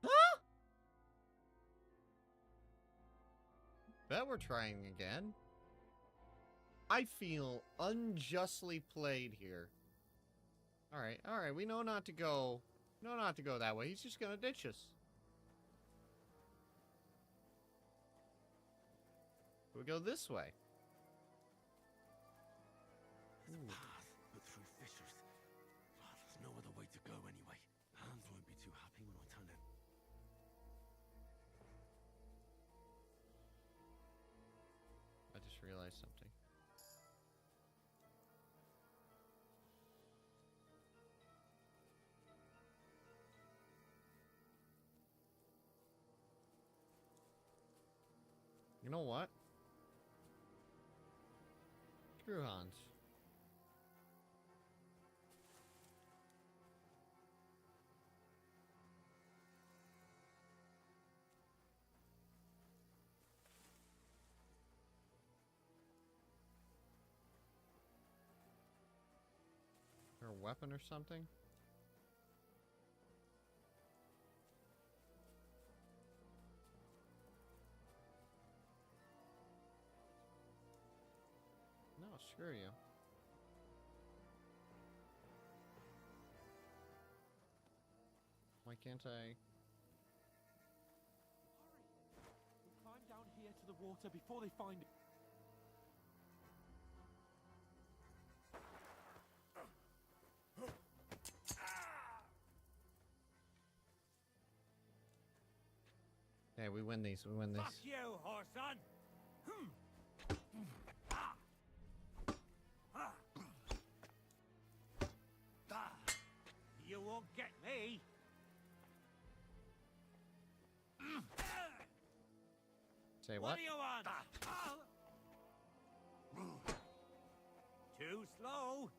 Huh? Bet we're trying again. I feel unjustly played here. Alright, we know not to go. No, not to go that way. He's just gonna ditch us. We go this way. There's a path, but through fissures. Ah, there's no other way to go anyway. Hans won't be too happy when I tell him. I just realized something. You know what? Screw Hans. Is there a weapon or something? No, screw you. Why can't I? Hurry! We'll climb down here to the water before they find it. Hey, we win these. We win this. Fuck you, Horson! You won't get me! Say What what? do you want? Too slow.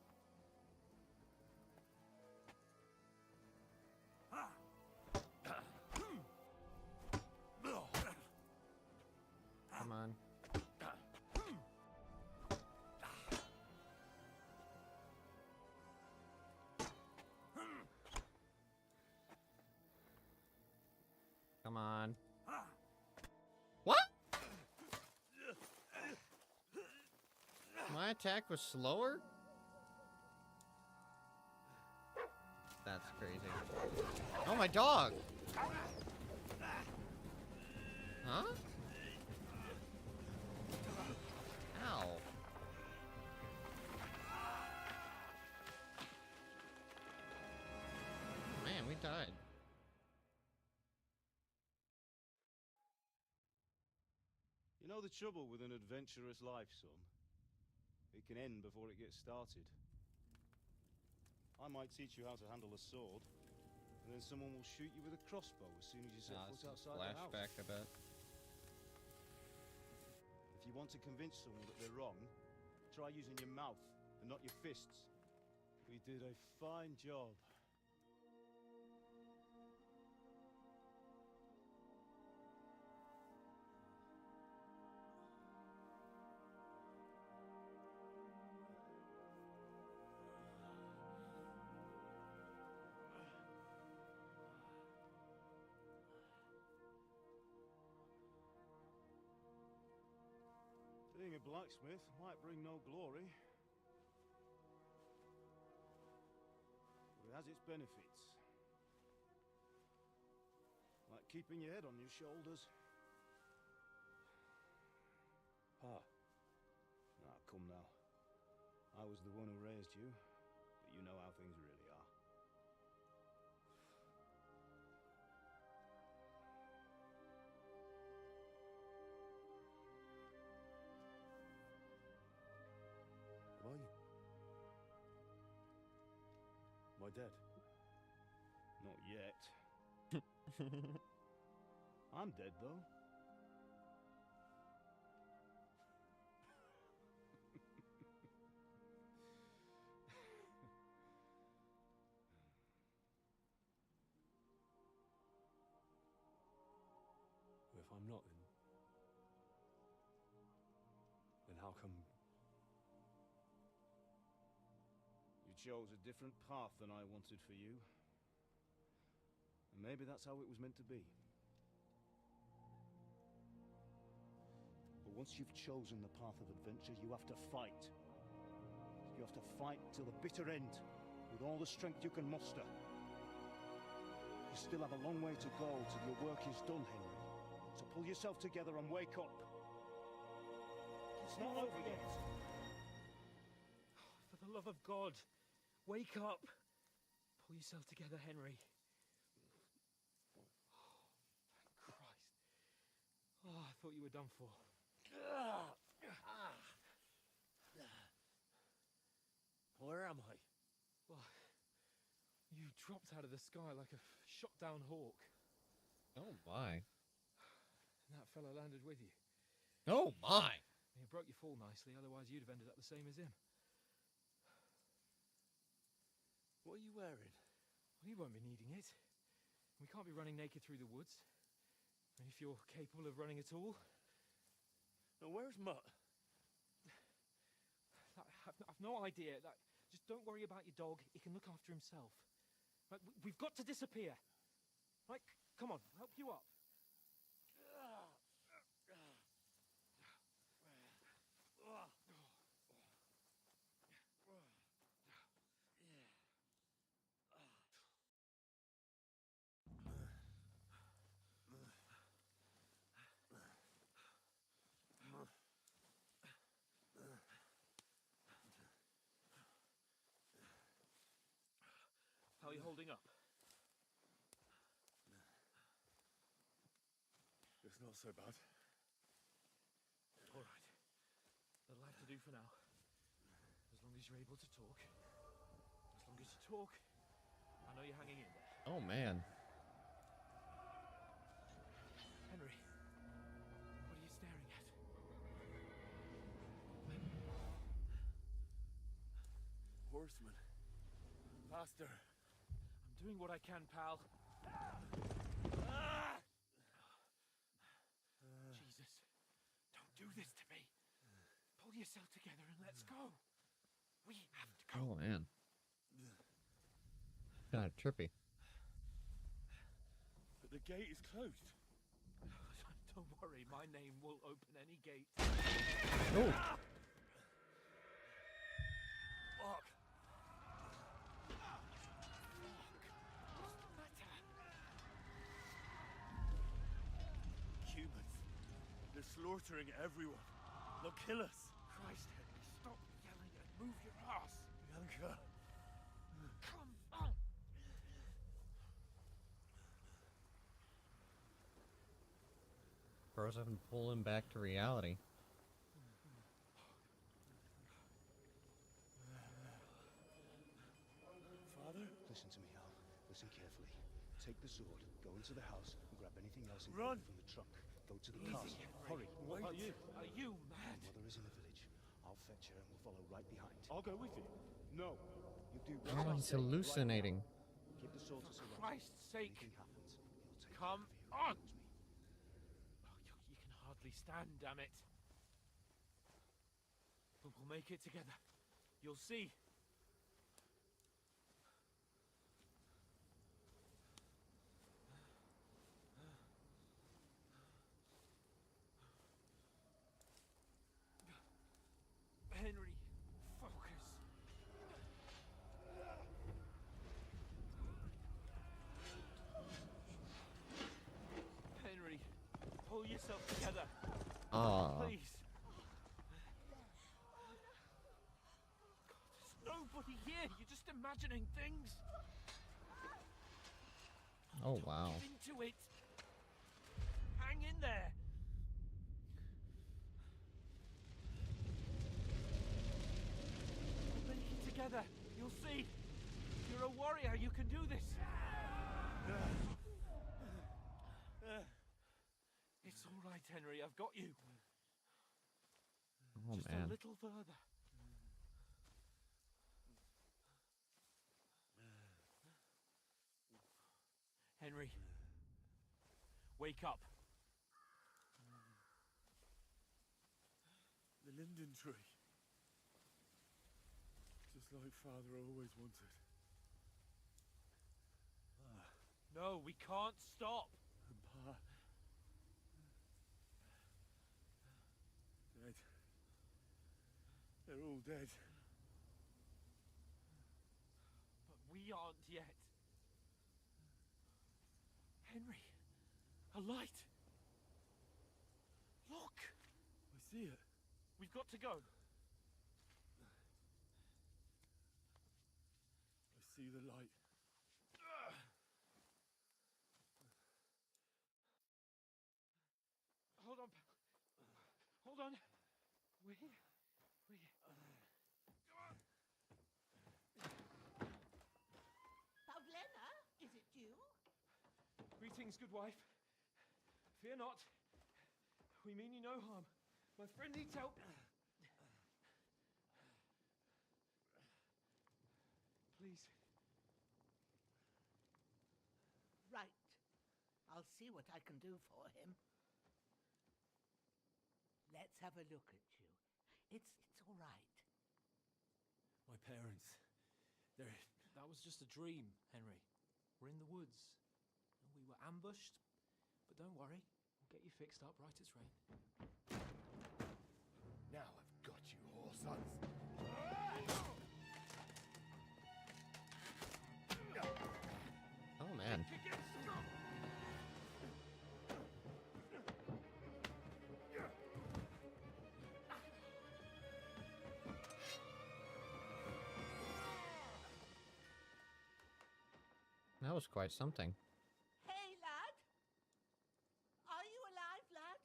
Come on. Come on. What? My attack was slower? That's crazy. Oh, my dog! Huh? Ow. Man, we died. You know the trouble with an adventurous life, son? It can end before it gets started. I might teach you how to handle a sword, and then someone will shoot you with a crossbow as soon as you set foot outside the house. Flashback, I bet. If you want to convince someone that they're wrong, try using your mouth and not your fists. We did a fine job. Being a blacksmith might bring no glory, has its benefits. Like keeping your head on your shoulders. Pa. Ah, come now. I was the one who raised you, but you know how things really are. Am I dead? Not yet. I'm dead, though. If I'm not, then how come? You chose a different path than I wanted for you. And maybe that's how it was meant to be. But once you've chosen the path of adventure, you have to fight. You have to fight till the bitter end, with all the strength you can muster. You still have a long way to go till your work is done, Henry. So pull yourself together and wake up. It's not over yet. For the love of God, wake up. Pull yourself together, Henry. Thank Christ. Oh, I thought you were done for. Where am I? Well, you dropped out of the sky like a shot-down hawk. Oh my. And that fella landed with you. Oh my. He broke your fall nicely, otherwise you'd have ended up the same as him. What are you wearing? Well, you won't be needing it. We can't be running naked through the woods. And if you're capable of running at all... Now, where's Mutt? I've no idea. Just don't worry about your dog. He can look after himself. Right, we've got to disappear. Right, come on, I'll help you up. How are you holding up? It's not so bad. All right. That'll have to do for now. As long as you're able to talk. As long as you talk, I know you're hanging in there. Oh man. Henry, what are you staring at? Horseman. Faster. I'm doing what I can, pal. Jesus, don't do this to me. Pull yourself together and let's go. We have to go. Oh man. Kind of trippy. But the gate is closed. Don't worry, my name will open any gate. Oh. Fuck. Humans. They're slaughtering everyone. They'll kill us. Christ, Henry, stop yelling and move your ass. Bianca. Come on. Bros have to pull him back to reality. Father? Listen to me, Al. Listen carefully. Take the sword, go into the house, and grab anything else Run! important from the trunk. Go to the Easy, castle. Henry. Hurry. What about you? Are you mad? Mother is in the village. I'll fetch her and we'll follow right behind. I'll go with you. No. You do Oh, he's hallucinating. Keep the sword to For surrender. Christ's sake. Anything happens, he'll take Come care on. of you. Towards me. Oh, you can hardly stand, damn it. But we'll make it together. You'll see. Henry, focus. nobody here. You're just imagining things. Oh, wow. Give into it. Hang in there. We'll make it together. You'll see. You're a warrior. You can do this. It's all right, Henry. I've got you. Oh, Just man. a little further. Henry, wake up. The linden tree. Just like Father always wanted. No, we can't stop. And Pa... dead. They're all dead. But we aren't yet. Henry, a light. Look. I see it. We've got to go. I see the light. Hold on. Hold on. We're here. Pavlena, is it you? Greetings, good wife. Fear not. We mean you no harm. My friend needs help. Please. Right. I'll see what I can do for him. Let's have a look at you. It's all right. My parents, they're... That was just a dream, Henry. We're in the woods. We were ambushed, but don't worry. We'll get you fixed up right as rain. Now I've got you, whoresons. Oh, man. That was quite something. Hey, lad. Are you alive, lad?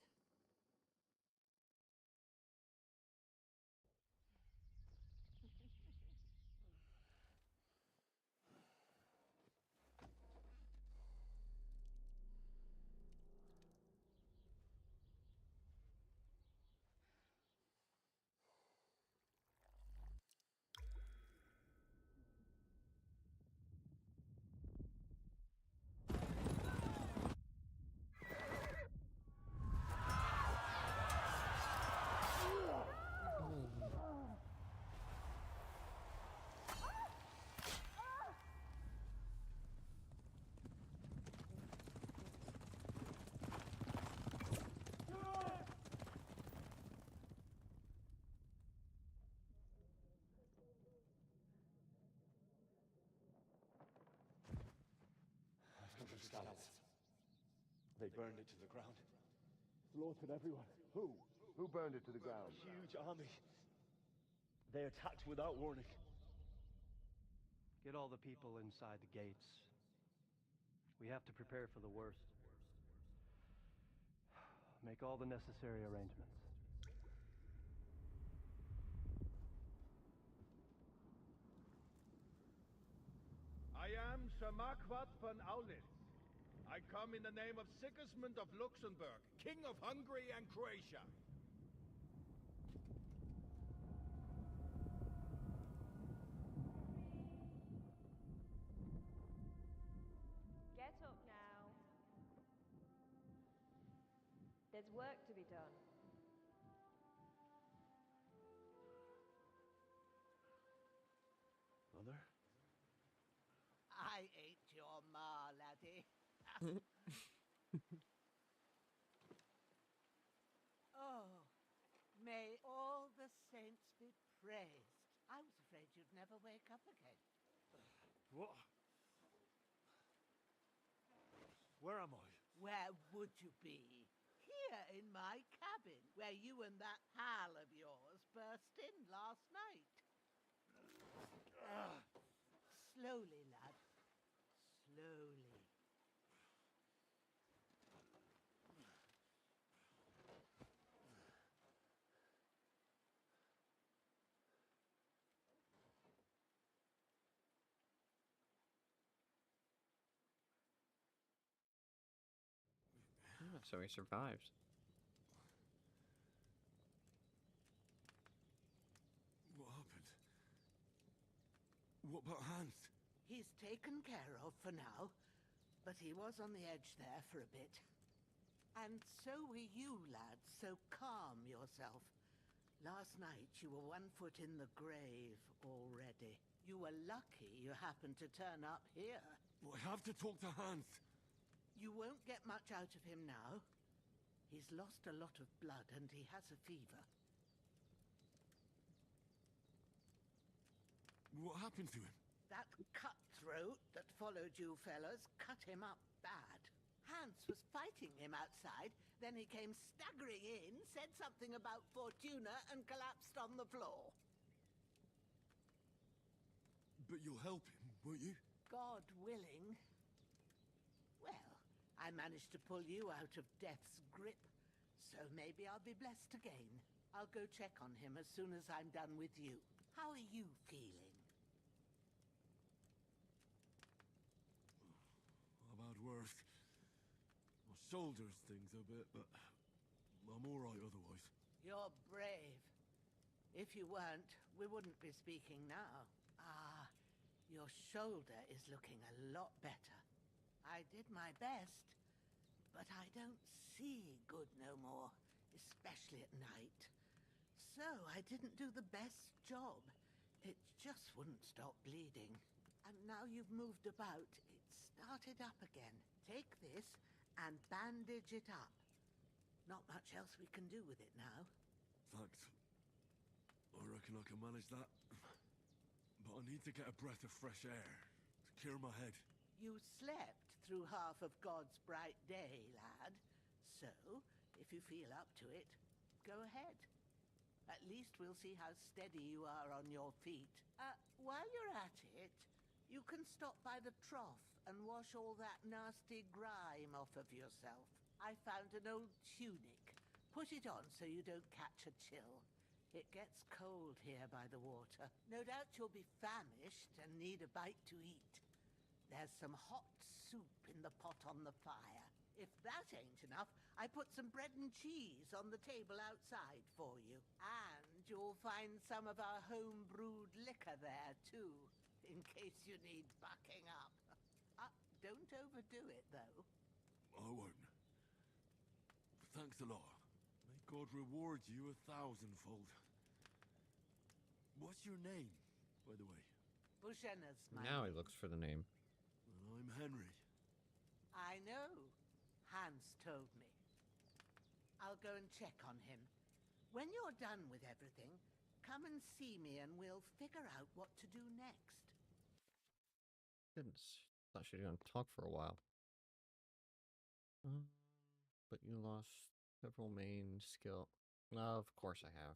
They burned it to the ground. Slaughtered everyone. Who? Who burned it to the ground? A huge army. They attacked without warning. Get all the people inside the gates. We have to prepare for the worst. Make all the necessary arrangements. I am Sir Marquardt von Aulitz. I come in the name of Sigismund of Luxembourg, King of Hungary and Croatia. Get up now. There's work to be done. Mother? I ain't your ma, laddie. Oh, may all the saints be praised. I was afraid you'd never wake up again. What? Where am I? Where would you be? Here in my cabin, where you and that pal of yours burst in last night. Slowly, lad. Slowly. Yeah, so he survives. What happened? What about Hans? He's taken care of for now, but he was on the edge there for a bit. And so were you, lad, so calm yourself. Last night you were 1 foot in the grave already. You were lucky you happened to turn up here. I have to talk to Hans. You won't get much out of him now. He's lost a lot of blood and he has a fever. What happened to him? That cutthroat that followed you fellas cut him up bad. Hans was fighting him outside, then he came staggering in, said something about Fortuna, and collapsed on the floor. But you'll help him, won't you? God willing. Well, I managed to pull you out of death's grip, so maybe I'll be blessed again. I'll go check on him as soon as I'm done with you. How are you feeling? I've had worse. My shoulders stings a bit, but I'm alright otherwise. You're brave. If you weren't, we wouldn't be speaking now. Ah, your shoulder is looking a lot better. I did my best, but I don't see good no more, especially at night. So I didn't do the best job. It just wouldn't stop bleeding. And now you've moved about, it started up again. Take this and bandage it up. Not much else we can do with it now. Thanks. I reckon I can manage that. But I need to get a breath of fresh air to clear my head. You slept through half of God's bright day, lad. So, if you feel up to it, go ahead. At least we'll see how steady you are on your feet. While you're at it, you can stop by the trough and wash all that nasty grime off of yourself. I found an old tunic. Put it on so you don't catch a chill. It gets cold here by the water. No doubt you'll be famished and need a bite to eat. There's some hot soup in the pot on the fire. If that ain't enough, I put some bread and cheese on the table outside for you. And you'll find some of our home-brewed liquor there, too, in case you need bucking up. Don't overdo it, though. I won't. Thanks a lot. May God reward you 1,000-fold. What's your name, by the way? Bushenna's my Now he name. looks for the name. Well, I'm Henry. I know. Hans told me. I'll go and check on him. When you're done with everything, come and see me and we'll figure out what to do next. Goodness. Thought she was going to talk for a while. But you lost several main skill. Of course I have.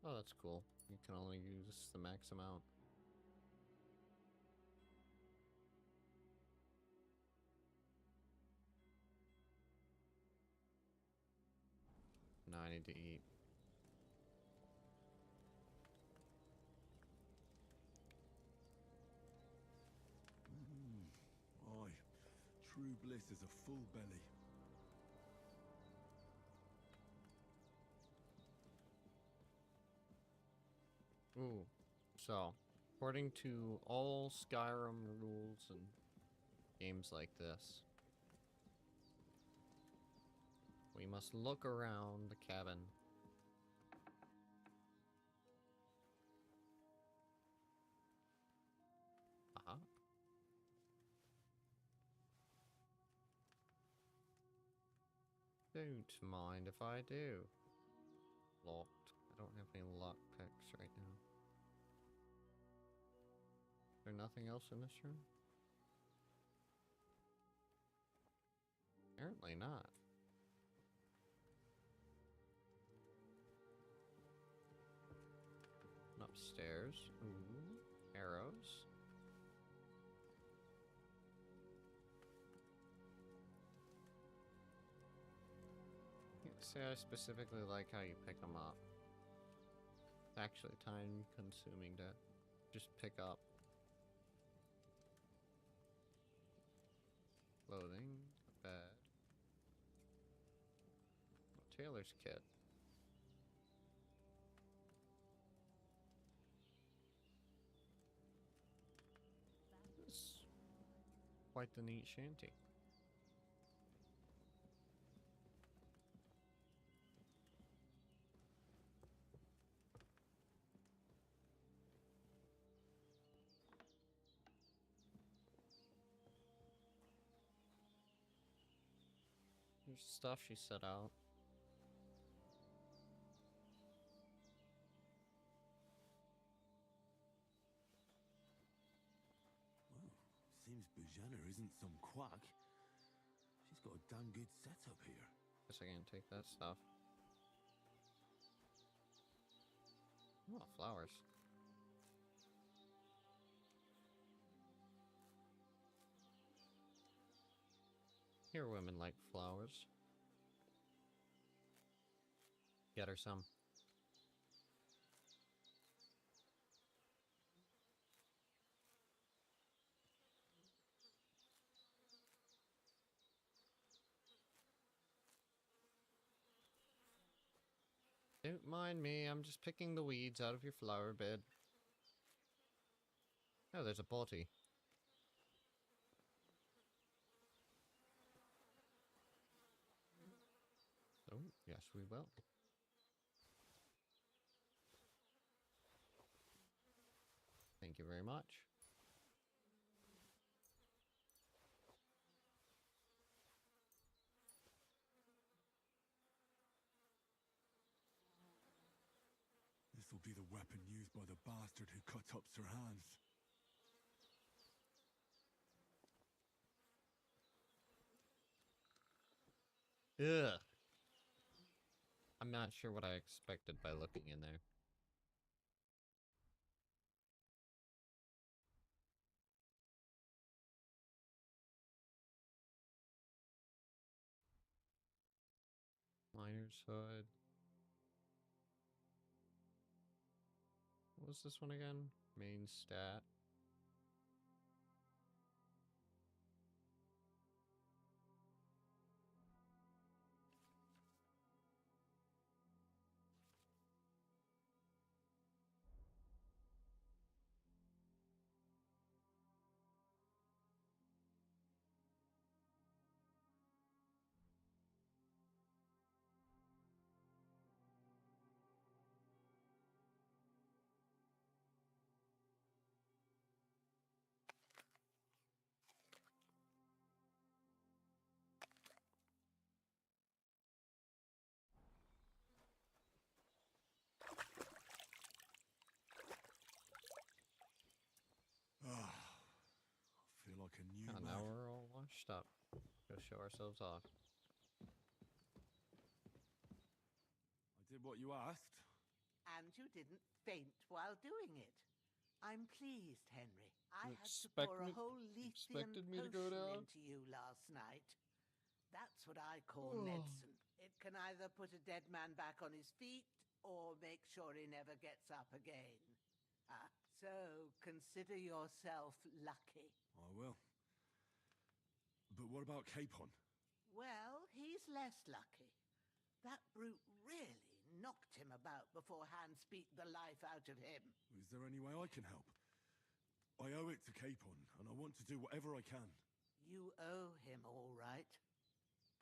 Oh, that's cool. You can only use the max amount. Now I need to eat. Aye. True bliss is a full belly. Ooh. So, according to all Skyrim rules and games like this, we must look around the cabin. Aha. Don't mind if I do. Locked. don't have any lock picks right now. Is there nothing else in this room? Apparently not. Upstairs. Ooh, arrows. Can't say I specifically like how you pick them up. It's actually time consuming to just pick up. Clothing, a bed. Oh, Taylor's kit. Quite the neat shanty. There's stuff she set out. Well, seems Bujana isn't some quack. She's got a damn good setup here. Guess I can't take that stuff. Oh, flowers. Here women like flowers. Get her some. Don't mind me, I'm just picking the weeds out of your flower bed. Oh, there's a body. Oh, yes we will. Thank you very much. This'll be the weapon used by the bastard who cut up Sir Hans. Ugh. I'm not sure what I expected by looking in there. Miner's hood. What was this one again? Main stat. I feel like a new Oh, man. now we're all washed up. Go show ourselves off. I did what you asked. And you didn't faint while doing it. I'm pleased, Henry. I You had to pour a expect me- whole Lethean expected me to go potion down? into you last night. That's what I call Oh. medicine. It can either put a dead man back on his feet or make sure he never gets up again. So consider yourself lucky. I will. But what about Capon? Well, he's less lucky. That brute really knocked him about before Hans beat the life out of him. Is there any way I can help? I owe it to Capon, and I want to do whatever I can. You owe him, all right.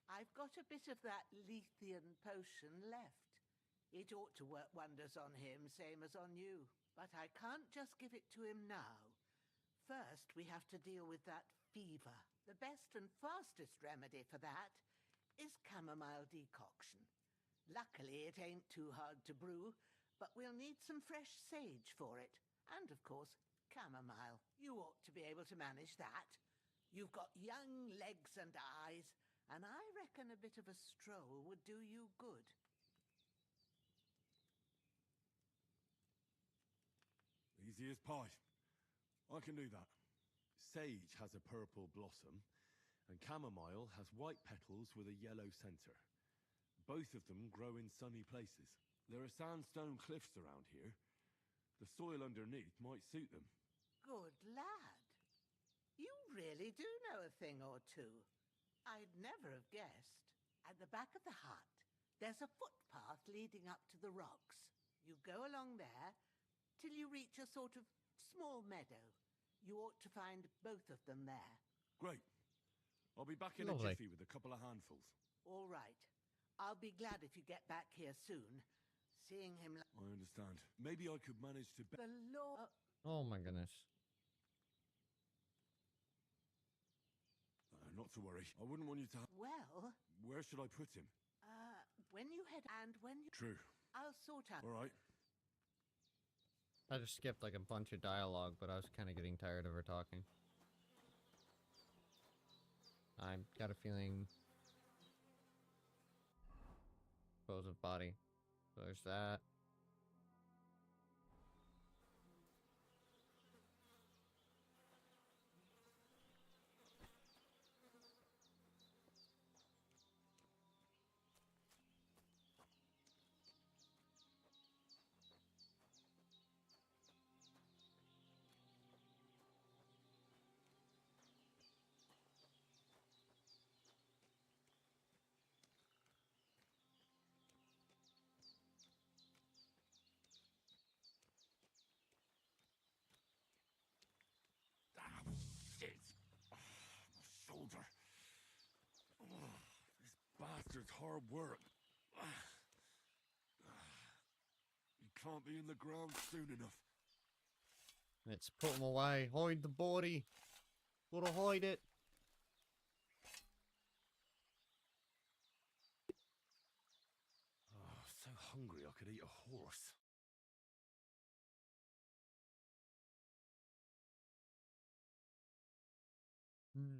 I've got a bit of that Lethean potion left. It ought to work wonders on him, same as on you. But I can't just give it to him now. First, we have to deal with that fever. The best and fastest remedy for that is chamomile decoction. Luckily, it ain't too hard to brew, but we'll need some fresh sage for it. And, of course, chamomile. You ought to be able to manage that. You've got young legs and eyes, and I reckon a bit of a stroll would do you good. Easy as pie. I can do that. Sage has a purple blossom, and chamomile has white petals with a yellow center. Both of them grow in sunny places. There are sandstone cliffs around here. The soil underneath might suit them. Good lad. You really do know a thing or two. I'd never have guessed. At the back of the hut, there's a footpath leading up to the rocks. You go along there till you reach a sort of small meadow. You ought to find both of them there. Great. I'll be back in Lovely. a jiffy with a couple of handfuls. All right. I'll be glad if you get back here soon. Seeing him I understand. Maybe I could manage to... the Lord... Oh my goodness. Not to worry. I wouldn't want you to... Well... Where should I put him? When you head... And when you... True. I'll sort out... All right. I just skipped like a bunch of dialogue, but I was kind of getting tired of her talking. I've got a feeling... Pose of body. So there's that. Shit! My shoulder. This bastard's hard work. You can't be in the ground soon enough. Let's put him away. Hide the body. Gotta hide it. Oh, so hungry I could eat a horse.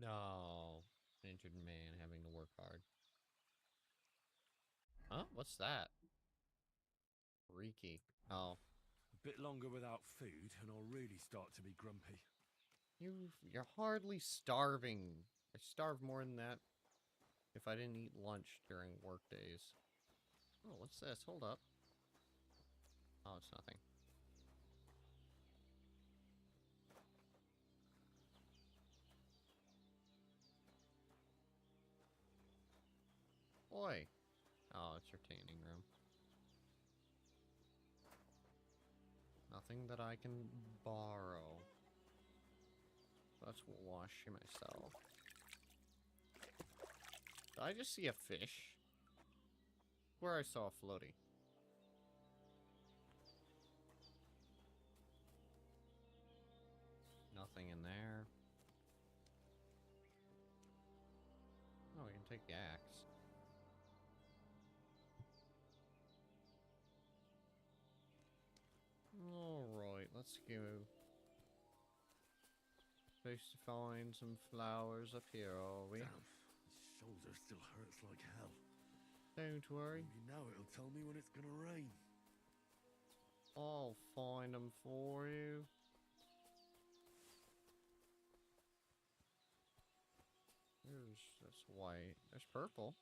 No. Injured man having to work hard. Huh? What's that? Freaky. Oh. A bit longer without food and I'll really start to be grumpy. You're hardly starving. I starve more than that if I didn't eat lunch during work days. Oh, what's this? Hold up. Oh, it's nothing. Boy. Oh, it's your tanning room. Nothing that I can borrow. Let's wash myself. Did I just see a fish? Where I saw a floaty. Nothing in there. Oh, we can take the axe. Alright, let's go. Supposed to find some flowers up here, are we? Damn, my shoulder still hurts like hell. Don't worry. Maybe now it'll tell me when it's gonna rain. I'll find them for you. That's white. There's purple.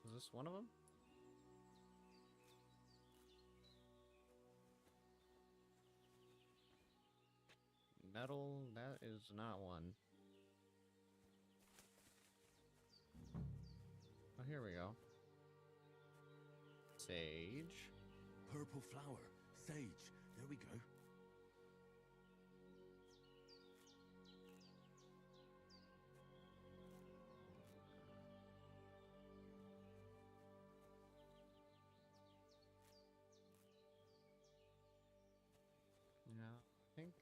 Is this one of them? Metal, that is not one. Oh, here we go. Sage. Purple flower. Sage. There we go. Yeah, I think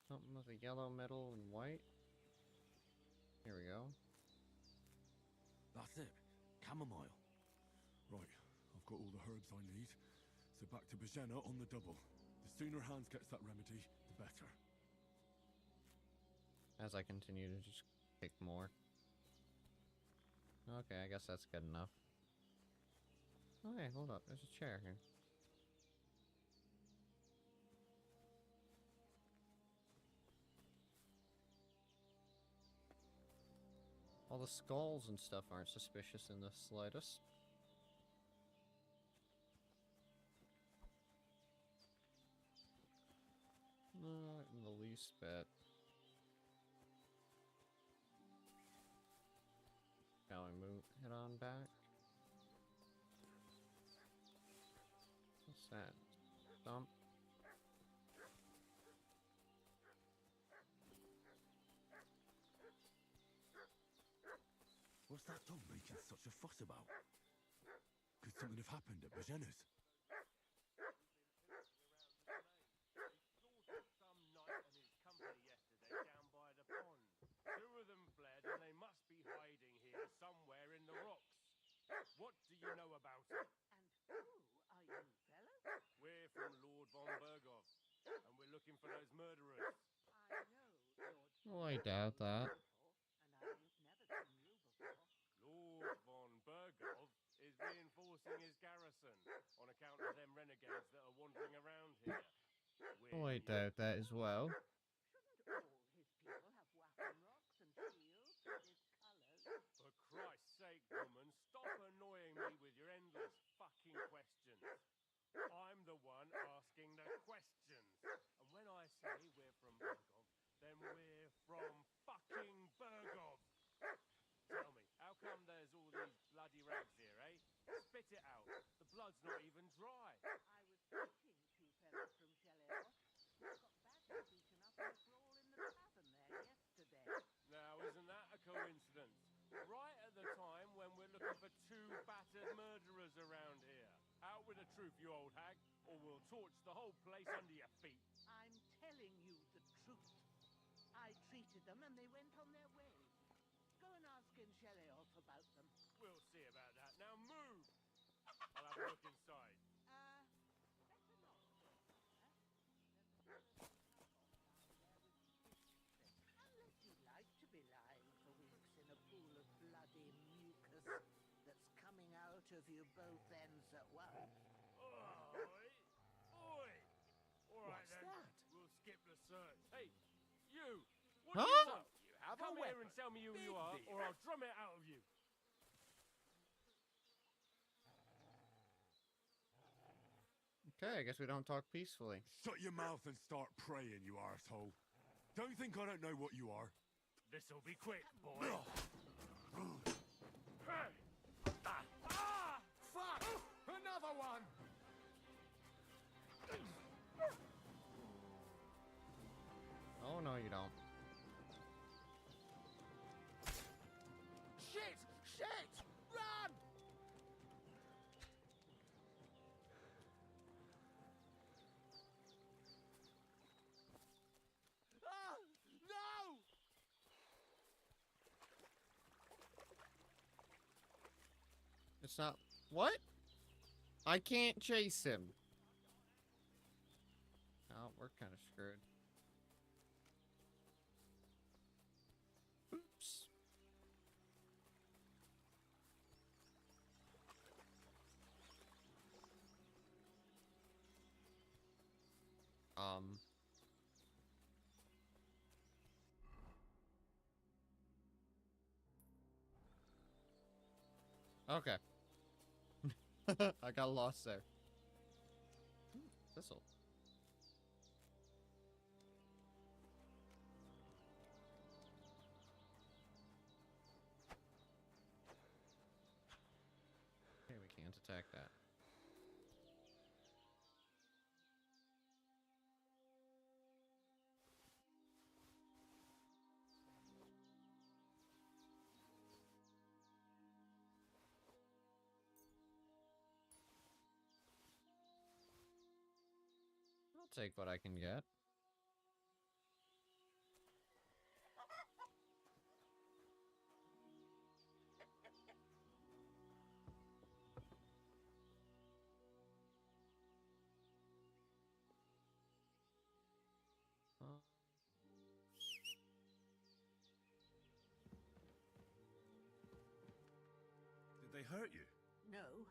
something with a yellow, metal, and white. Here we go. That's it. Chamomile. Right, I've got all the herbs I need. So back to Bajena on the double. The sooner Hans gets that remedy, the better. As I continue to just pick more. Okay, I guess that's good enough. Oh, hey, hold up. There's a chair here. All the skulls and stuff aren't suspicious in the slightest. Not in the least bit. Shall we head on back? What's that? Stump? What's that dog making such a fuss about? Could something have happened at Bajena's? Some knight and his company yesterday down by the pond. Two of them fled and they must be hiding here somewhere in the rocks. What do you know about it? And who are you, fellow? We're from Lord von Bergov, and we're looking for those murderers. I know Lord. Oh, I doubt that. And I ain't never seen you before. Lord von Bergov is reinforcing his garrison on account of them renegades that are wandering around here. Oh, I doubt that as well. Shouldn't all his people have waffen rocks and shields with his colours? For Christ's sake, woman, stop annoying me with your endless fucking questions. I'm the one asking the questions. And when I say we're from Bergov, then we're from fucking Bergov. Tell me, how come there's all these bloody rags here, eh? Spit it out. The blood's not even dry. I was fishing two fellows from Cheleos. Got badly beaten up in a brawl in the tavern there yesterday. Now, isn't that a coincidence? Right at the time when we're looking for two battered murderers around here. Out with the truth, you old hag, or we'll torch the whole place under your feet. I'm telling you the truth. I treated them and they went on their way. Go and ask in Cheleos about them. We'll see about that. Now move! I'll have a look inside. Better not, sir. There's a fellow unless you like to be lying for weeks in a pool of bloody mucus that's coming out of you both ends at once. Oi! Oi! All right What's then. that? We'll skip the search. Hey, you! Huh? What are you up? Have Come a here and tell me who you are, or I'll drum it out of you. Okay, I guess we don't talk peacefully. Shut your mouth and start praying, you arsehole. Don't think I don't know what you are. This'll be quick, boy. Fuck! Another one! Oh, no, you don't. Shit! Shit! Run! Ah! No! It's not... What? I can't chase him. Oh, we're kind of screwed. Oops. Okay. I got lost there. This'll. Okay, we can't attack that. I'll take what I can get. hurt you? No,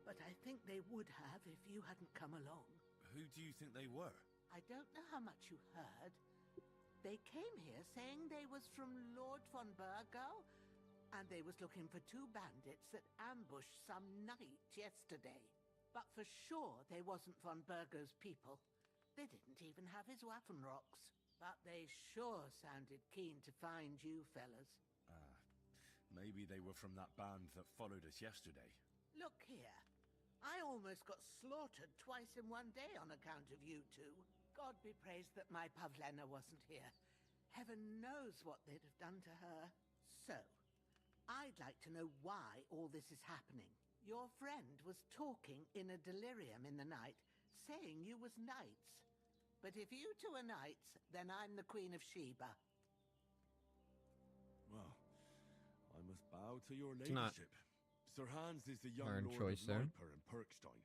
but I think they would have if you hadn't come along. Who do you think they were? I don't know how much you heard. They came here saying they was from Lord von Burgo, and they was looking for 2 bandits that ambushed some knight yesterday. But for sure they wasn't von Burgo's people. They didn't even have his Waffenrocks. But they sure sounded keen to find you fellas. Maybe they were from that band that followed us yesterday. Look here. I almost got slaughtered twice in one day on account of you two. God be praised that my Pavlena wasn't here. Heaven knows what they'd have done to her. So, I'd like to know why all this is happening. Your friend was talking in a delirium in the night, saying you was knights. But if you two are knights, then I'm the Queen of Sheba. Well, I must bow to your It's not ladyship. Sir Hans is the young hard lord choice of there. Leiper and Perkstein.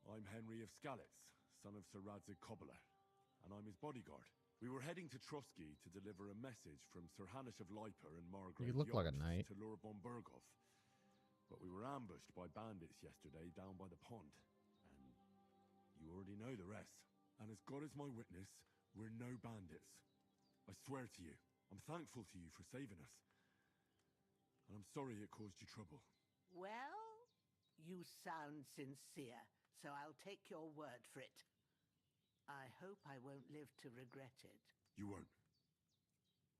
I'm Henry of Skalitz, son of Sir Radzig Cobbler, and I'm his bodyguard. We were heading to Trotsky to deliver a message from Sir Hanish of Leiper and Margaret You look like a Yost knight. to Lord von Burgov. But we were ambushed by bandits yesterday down by the pond, and you already know the rest. And as God is my witness, we're no bandits. I swear to you, I'm thankful to you for saving us. And I'm sorry it caused you trouble. Well, you sound sincere, so I'll take your word for it. I hope I won't live to regret it. You won't.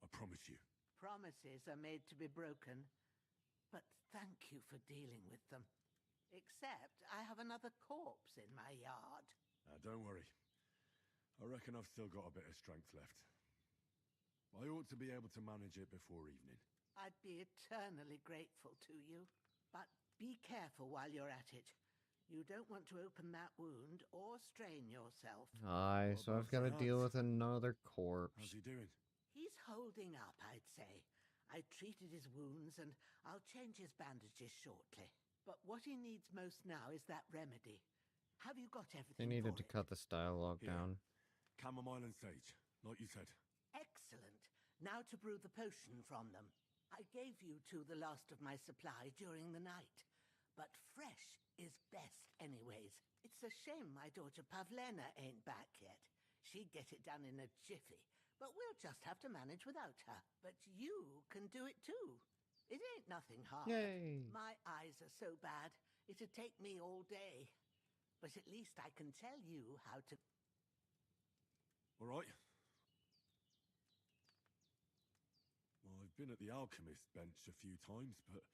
I promise you. Promises are made to be broken, but thank you for dealing with them. Except I have another corpse in my yard. Don't worry. I reckon I've still got a bit of strength left. I ought to be able to manage it before evening. I'd be eternally grateful to you. But be careful while you're at it. You don't want to open that wound or strain yourself. Aye, so I've got to deal with another corpse. How's he doing? He's holding up, I'd say. I treated his wounds and I'll change his bandages shortly. But what he needs most now is that remedy. Have you got everything They needed for to cut this dialogue Here. down. Chamomile and sage, like you said. Excellent. Now to brew the potion from them. I gave you two the last of my supply during the night. But fresh is best anyways. It's a shame my daughter Pavlena ain't back yet. She'd get it done in a jiffy. But we'll just have to manage without her. But you can do it too. It ain't nothing hard. Yay. My eyes are so bad, it'd take me all day. But at least I can tell you how to... All right. Well, I've been at the alchemist bench a few times, but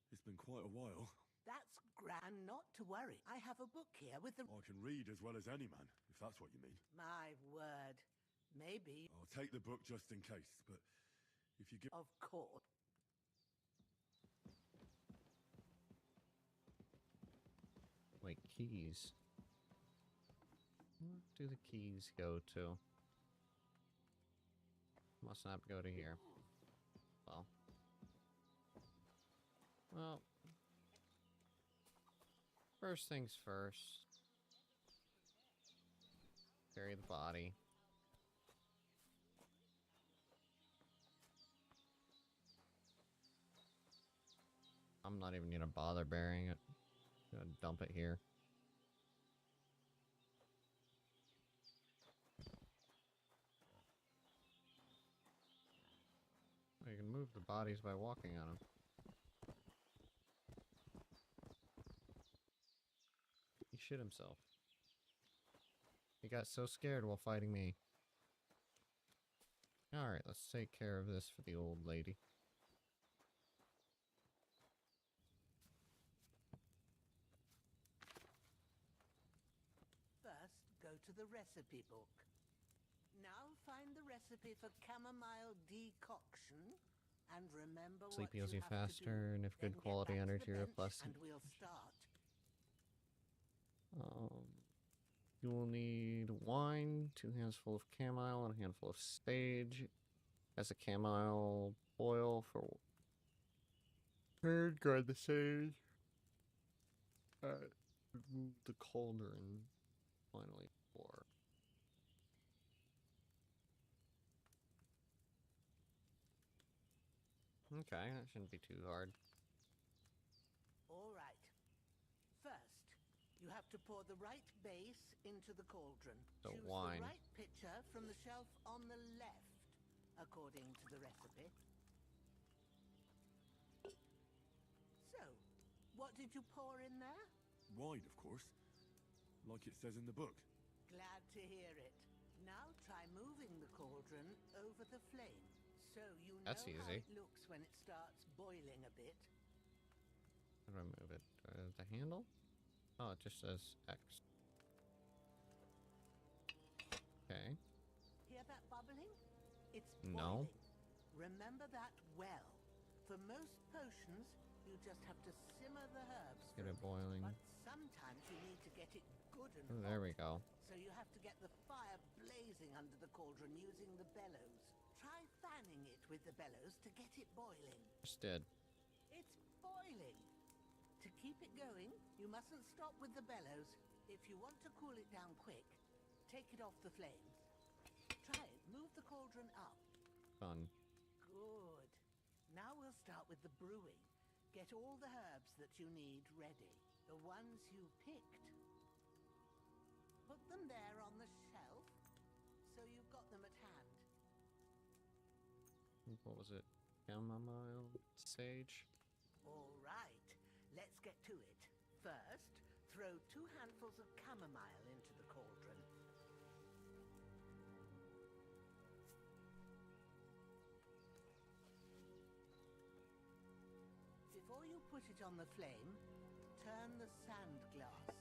it's been quite a while. That's grand, not to worry. I have a book here with the... I can read as well as any man, if that's what you mean. My word. Maybe... I'll take the book just in case, but if you give... Of course. Wait, keys. Where do the keys go to? Must not go to here. Well. Well. First things first. Bury the body. I'm not even gonna bother burying it. I'm gonna dump it here. You can move the bodies by walking on them. He shit himself. He got so scared while fighting me. Alright, let's take care of this for the old lady. First, go to the recipe book. Now find the recipe for chamomile decoction and remember Sleep what heals you you have to do. faster, and if Then good get quality back to the energy bench replacement. and we'll start. You will need wine, 2 hands full of chamomile, and a handful of sage. As a chamomile boil for... guard the sage. Remove the cauldron. Finally, pour. Okay, that shouldn't be too hard. All right. First, you have to pour the right base into the cauldron. The Choose wine. the right pitcher from the shelf on the left, according to the recipe. So, what did you pour in there? Wine, of course. Like it says in the book. Glad to hear it. Now try moving the cauldron over the flame, so you know That's how easy. it looks when it starts boiling a bit. How do I move it? The handle? Oh, it just says X. Okay. Hear that bubbling? It's No. boiling. Remember that well. For most potions, you just have to simmer the herbs. Get it boiling. But sometimes you need to get it good and Oh, there hot. we go. So you have to get the fire blazing under the cauldron using the bellows. Try fanning it with the bellows to get it boiling. Just did. It's boiling. To keep it going, you mustn't stop with the bellows. If you want to cool it down quick, take it off the flames. Try it. Move the cauldron up. Fun. Good. Now we'll start with the brewing. Get all the herbs that you need ready. The ones you picked. Put them there on the shelf, so you've got them at hand. What was it? Chamomile? Sage? All right, let's get to it. First, throw 2 handfuls of chamomile into the cauldron. Before you put it on the flame, turn the sand glass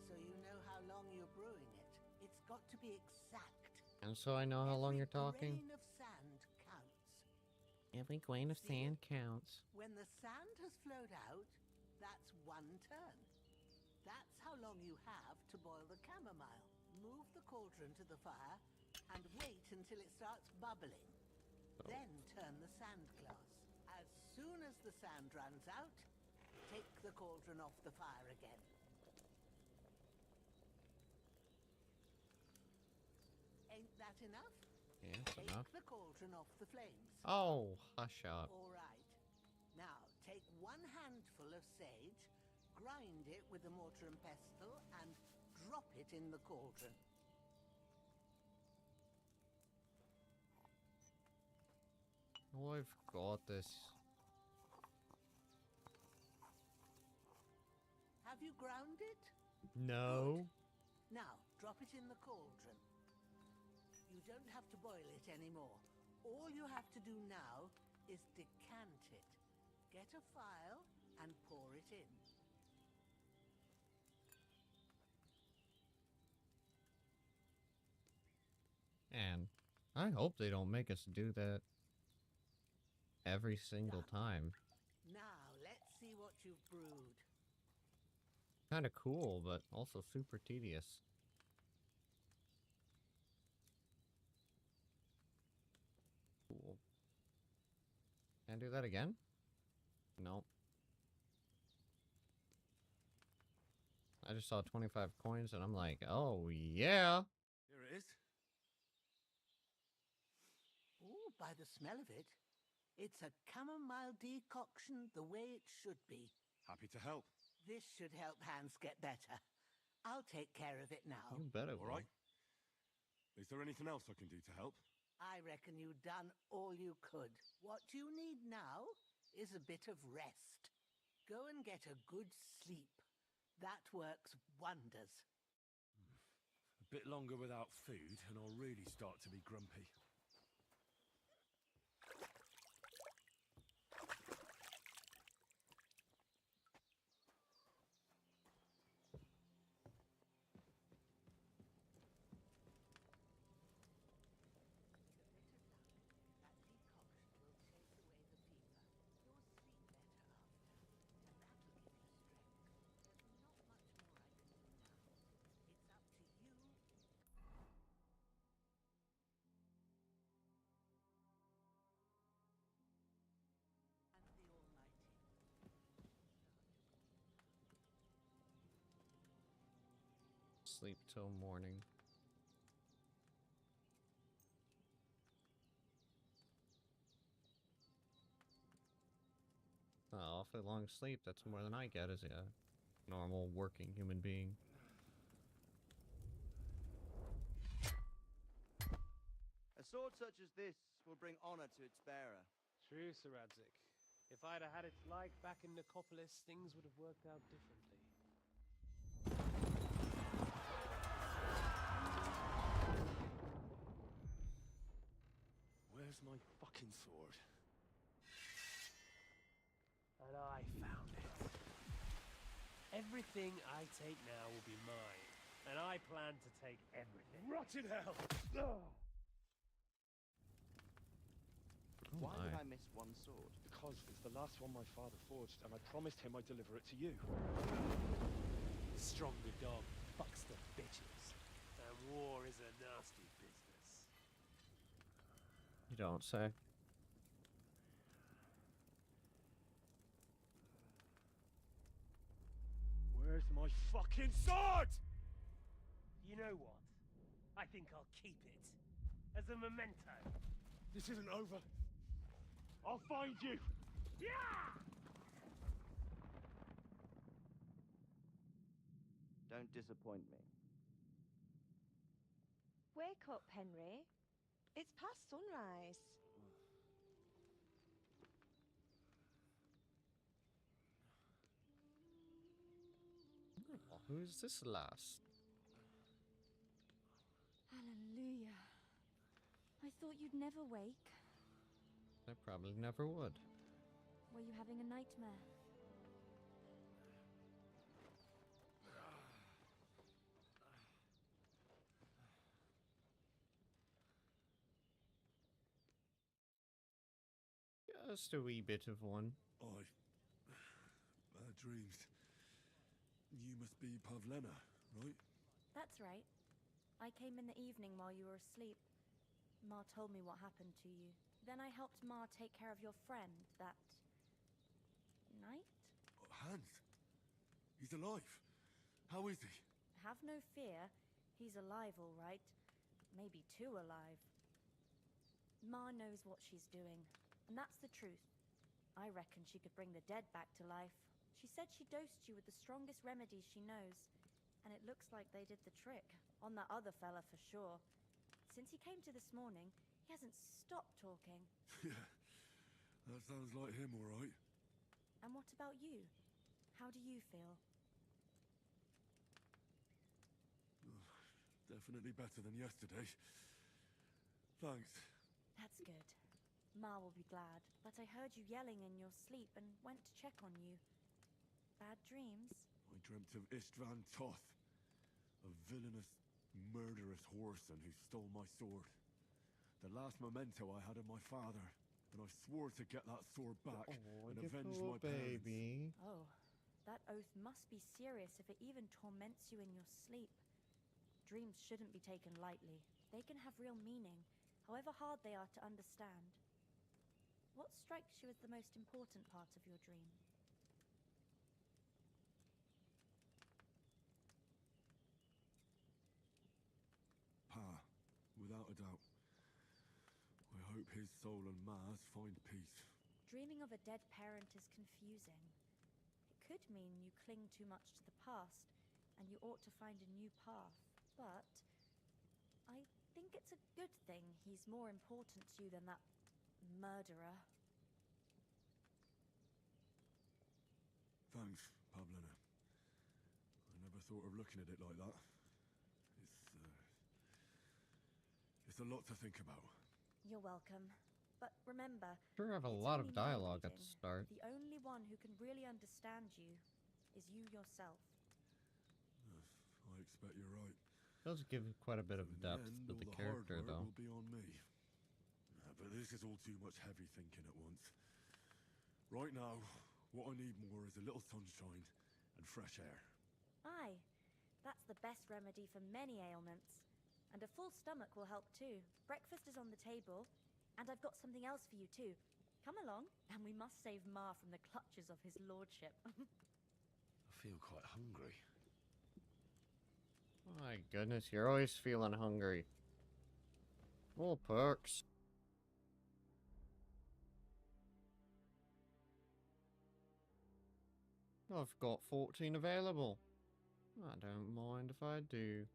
so you know how long you're brewing it. It's got to be exact. And so I know how long you're talking. Grain of sand counts. Every grain of See sand it? counts. When the sand has flowed out, that's 1 turn. That's how long you have to boil the chamomile. Move the cauldron to the fire and wait until it starts bubbling. Then turn the sand glass. As soon as the sand runs out, take the cauldron off the fire again. Ain't that enough? Yeah, that's Take enough. the cauldron off the flames. Oh, hush up. All right. Now, take 1 handful of sage, grind it with a mortar and pestle, and drop it in the cauldron. Oh, I've got this. Have you ground it? No. Now, drop it in the cauldron. You don't have to boil it anymore. All you have to do now is decant it. Get a file and pour it in. And I hope they don't make us do that every single time. Now, let's see what you've brewed. Kind of cool, but also super tedious. Cool. Can I do that again? Nope. I just saw 25 coins and I'm like, oh yeah. Here it is. Ooh, by the smell of it, it's a chamomile decoction the way it should be. Happy to help. This should help Hans get better. I'll take care of it now. You better. All right. Is there anything else I can do to help? I reckon you've done all you could. What you need now is a bit of rest. Go and get a good sleep. That works wonders. A bit longer without food, and I'll really start to be grumpy. Sleep till morning. Oh, awfully long sleep. That's more than I get as a normal working human being. A sword such as this will bring honor to its bearer. True, Sir Radzik. If I'd have had its like back in Nicopolis, things would have worked out differently. Where's my fucking sword? And I found it. Everything I take now will be mine, and I plan to take everything. Rot in hell! Why did I miss one sword? Because it's the last one my father forged, and I promised him I'd deliver it to you. Stronger dog fucks the bitches, and war is a nasty business. You don't say. Where's my fucking sword? You know what? I think I'll keep it as a memento. This isn't over. I'll find you! Yeah! Don't disappoint me. Wake up, Henry. It's past sunrise. Oh, who's this last? Hallelujah. I thought you'd never wake. I probably never would. Were you having a nightmare? Just a wee bit of one. Dreams. You must be Pavlena, right? That's right. I came in the evening while you were asleep. Ma told me what happened to you. Then I helped Ma take care of your friend that night? Hans? He's alive. How is he? Have no fear. He's alive, all right. Maybe too alive. Ma knows what she's doing, and that's the truth. I reckon she could bring the dead back to life. She said she dosed you with the strongest remedies she knows, and it looks like they did the trick. On that other fella for sure. Since he came to this morning, he hasn't stopped talking. Yeah, that sounds like him, all right. And what about you? How do you feel? Definitely better than yesterday. Thanks. That's good. Ma will be glad, but I heard you yelling in your sleep and went to check on you. Bad dreams? I dreamt of Istvan Toth, a villainous, murderous whoreson who stole my sword. The last memento I had of my father, and I swore to get that sword back and avenge my baby. Oh, that oath must be serious if it even torments you in your sleep. Dreams shouldn't be taken lightly. They can have real meaning, however hard they are to understand. What strikes you as the most important part of your dream? Pa, without a doubt. I hope his soul and Ma's find peace. Dreaming of a dead parent is confusing. It could mean you cling too much to the past, and you ought to find a new path. But I think it's a good thing he's more important to you than that murderer. Thanks, Pavlena. I never thought of looking at it like that. It's a lot to think about. You're welcome. But remember, Sure have a it's lot only of now dialogue at reading. the start. The only one who can really understand you is you yourself. I expect you're right. Does give quite a bit of depth to the character, hard work though. will be on me. But this is all too much heavy thinking at once. Right now, what I need more is a little sunshine and fresh air. Aye, that's the best remedy for many ailments. And a full stomach will help too. Breakfast is on the table, and I've got something else for you too. Come along, and we must save Ma from the clutches of his lordship. I feel quite hungry. My goodness, you're always feeling hungry. Oh, perks. I've got 14 available. I don't mind if I do.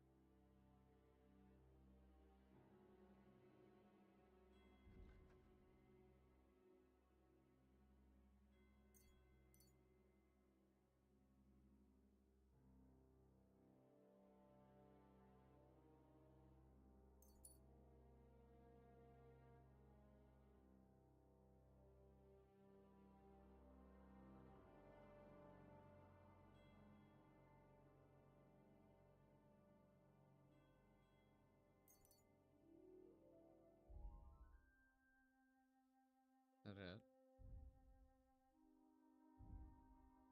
That it?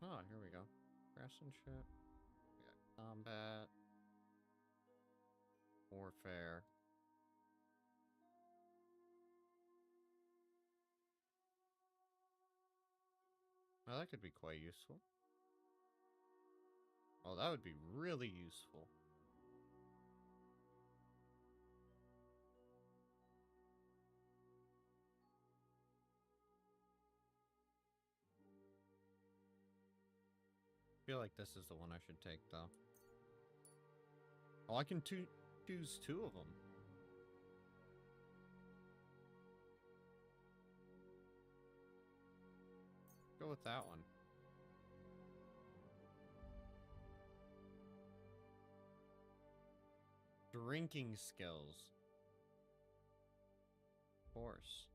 Oh, here we go. Crescent ship. We got combat. Warfare. Well, that could be quite useful. Oh, that would be really useful. I feel like this is the one I should take, though. Oh, I can choose two of them. Go with that one. Drinking skills. Of course.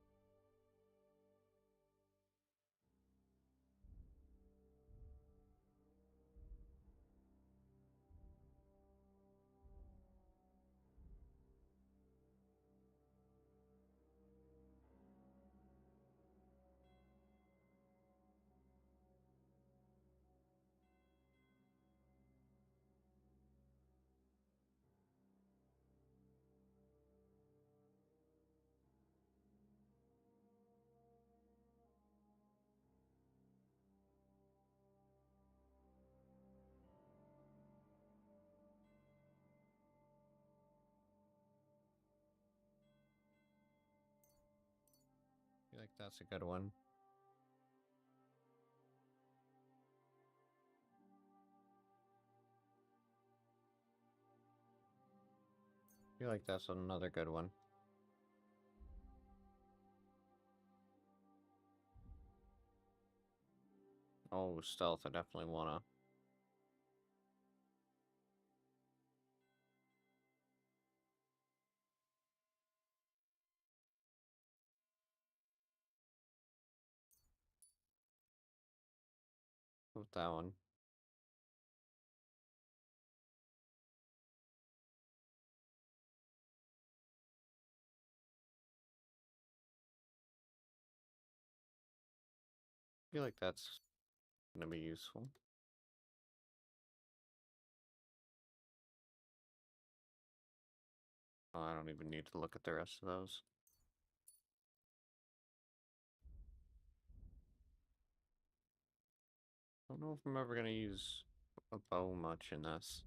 I feel like that's a good one. I feel like that's another good one. Oh, stealth, I definitely wanna. Go with that one. I feel like that's gonna be useful. Oh, I don't even need to look at the rest of those. I don't know if I'm ever gonna use a bow much in this.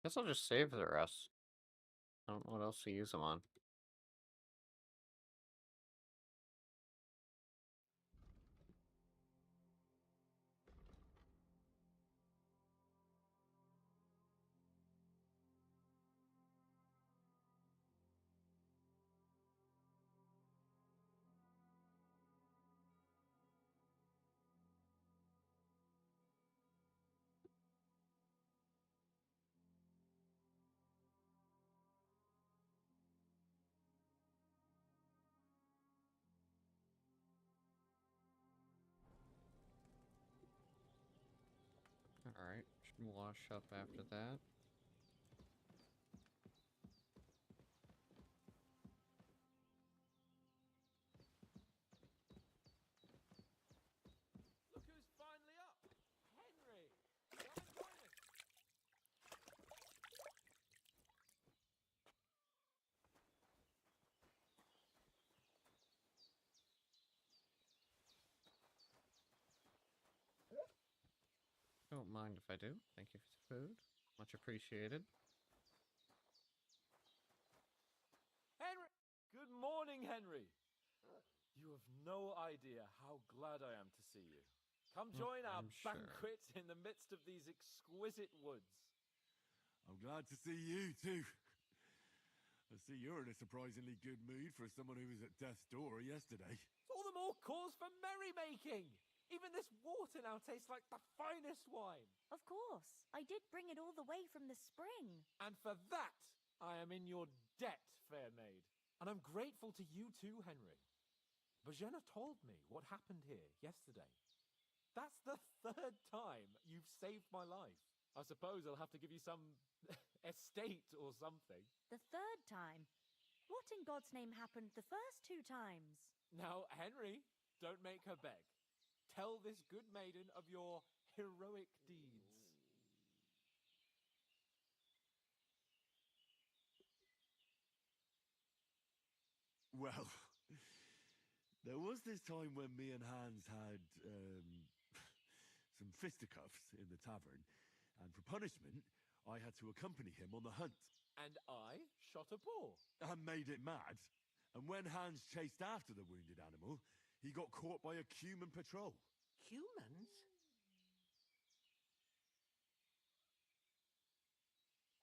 Guess I'll just save the rest. I don't know what else to use them on. Alright, should wash up after that. Look who's finally up! Henry! Come and join us! Don't mind if I do. Thank you for the food. Much appreciated. Henry! Good morning, Henry! You have no idea how glad I am to see you. Come join our I'm sure. banquet in the midst of these exquisite woods. I'm glad to see you, too. I see you're in a surprisingly good mood for someone who was at death's door yesterday. All the more cause for merrymaking! Even this water now tastes like the finest wine. Of course. I did bring it all the way from the spring. And for that, I am in your debt, fair maid. And I'm grateful to you too, Henry. Bajena told me what happened here yesterday. That's the third time you've saved my life. I suppose I'll have to give you some estate or something. The third time? What in God's name happened the first 2 times? Now, Henry, don't make her beg. Tell this good maiden of your heroic deeds. Well, there was this time when me and Hans had, some fisticuffs in the tavern, and for punishment, I had to accompany him on the hunt. And I shot a boar. And made it mad. And when Hans chased after the wounded animal, he got caught by a human patrol. Humans?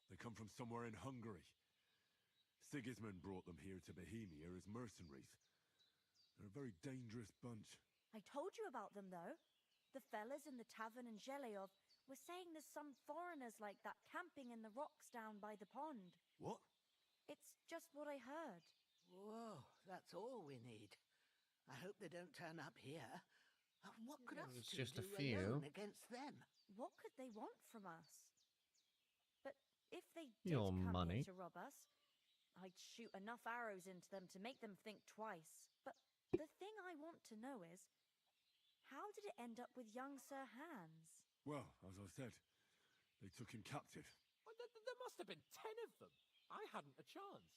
They come from somewhere in Hungary. Sigismund brought them here to Bohemia as mercenaries. They're a very dangerous bunch. I told you about them, though. The fellas in the tavern in Zheleov were saying there's some foreigners like that camping in the rocks down by the pond. What? It's just what I heard. Whoa, that's all we need. I hope they don't turn up here. What could us It's two just a do few. alone against them? What could they want from us? But if they did Your come money. here to rob us, I'd shoot enough arrows into them to make them think twice. But the thing I want to know is, how did it end up with young Sir Hans? Well, as I said, they took him captive. Well, there must have been 10 of them. I hadn't a chance.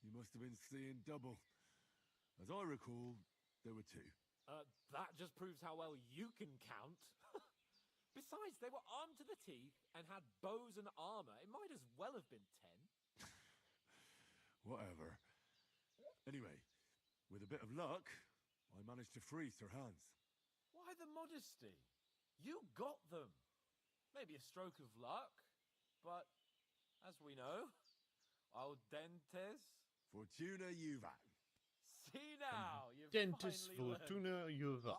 You must have been seeing double. As I recall, there were 2. That just proves how well you can count. Besides, they were armed to the teeth and had bows and armor. It might as well have been 10. Whatever. Anyway, with a bit of luck, I managed to free Sir Hans. Why the modesty? You got them. Maybe a stroke of luck, but as we know, al dentes. Fortuna juvat. See now, you've Dentist finally learned. Fortuna Juva.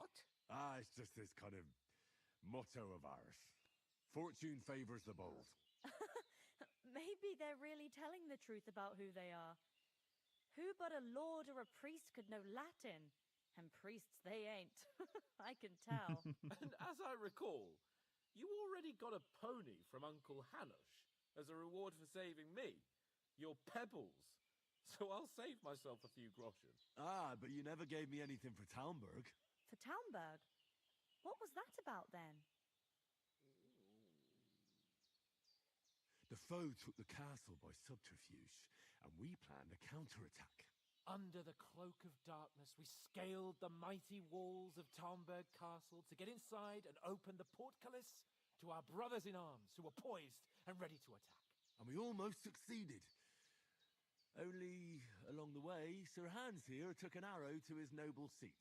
It's just this kind of motto of ours. Fortune favors the bold. Maybe they're really telling the truth about who they are. Who but a lord or a priest could know Latin? And priests they ain't. I can tell. And as I recall, you already got a pony from Uncle Hanush as a reward for saving me. Your pebbles. So I'll save myself a few groschen. But you never gave me anything for Talmberg. For Talmberg? What was that about then? The foe took the castle by subterfuge, and we planned a counterattack. Under the cloak of darkness, we scaled the mighty walls of Talmberg Castle to get inside and open the portcullis to our brothers in arms who were poised and ready to attack. And we almost succeeded. Only, along the way, Sir Hans here took an arrow to his noble seat.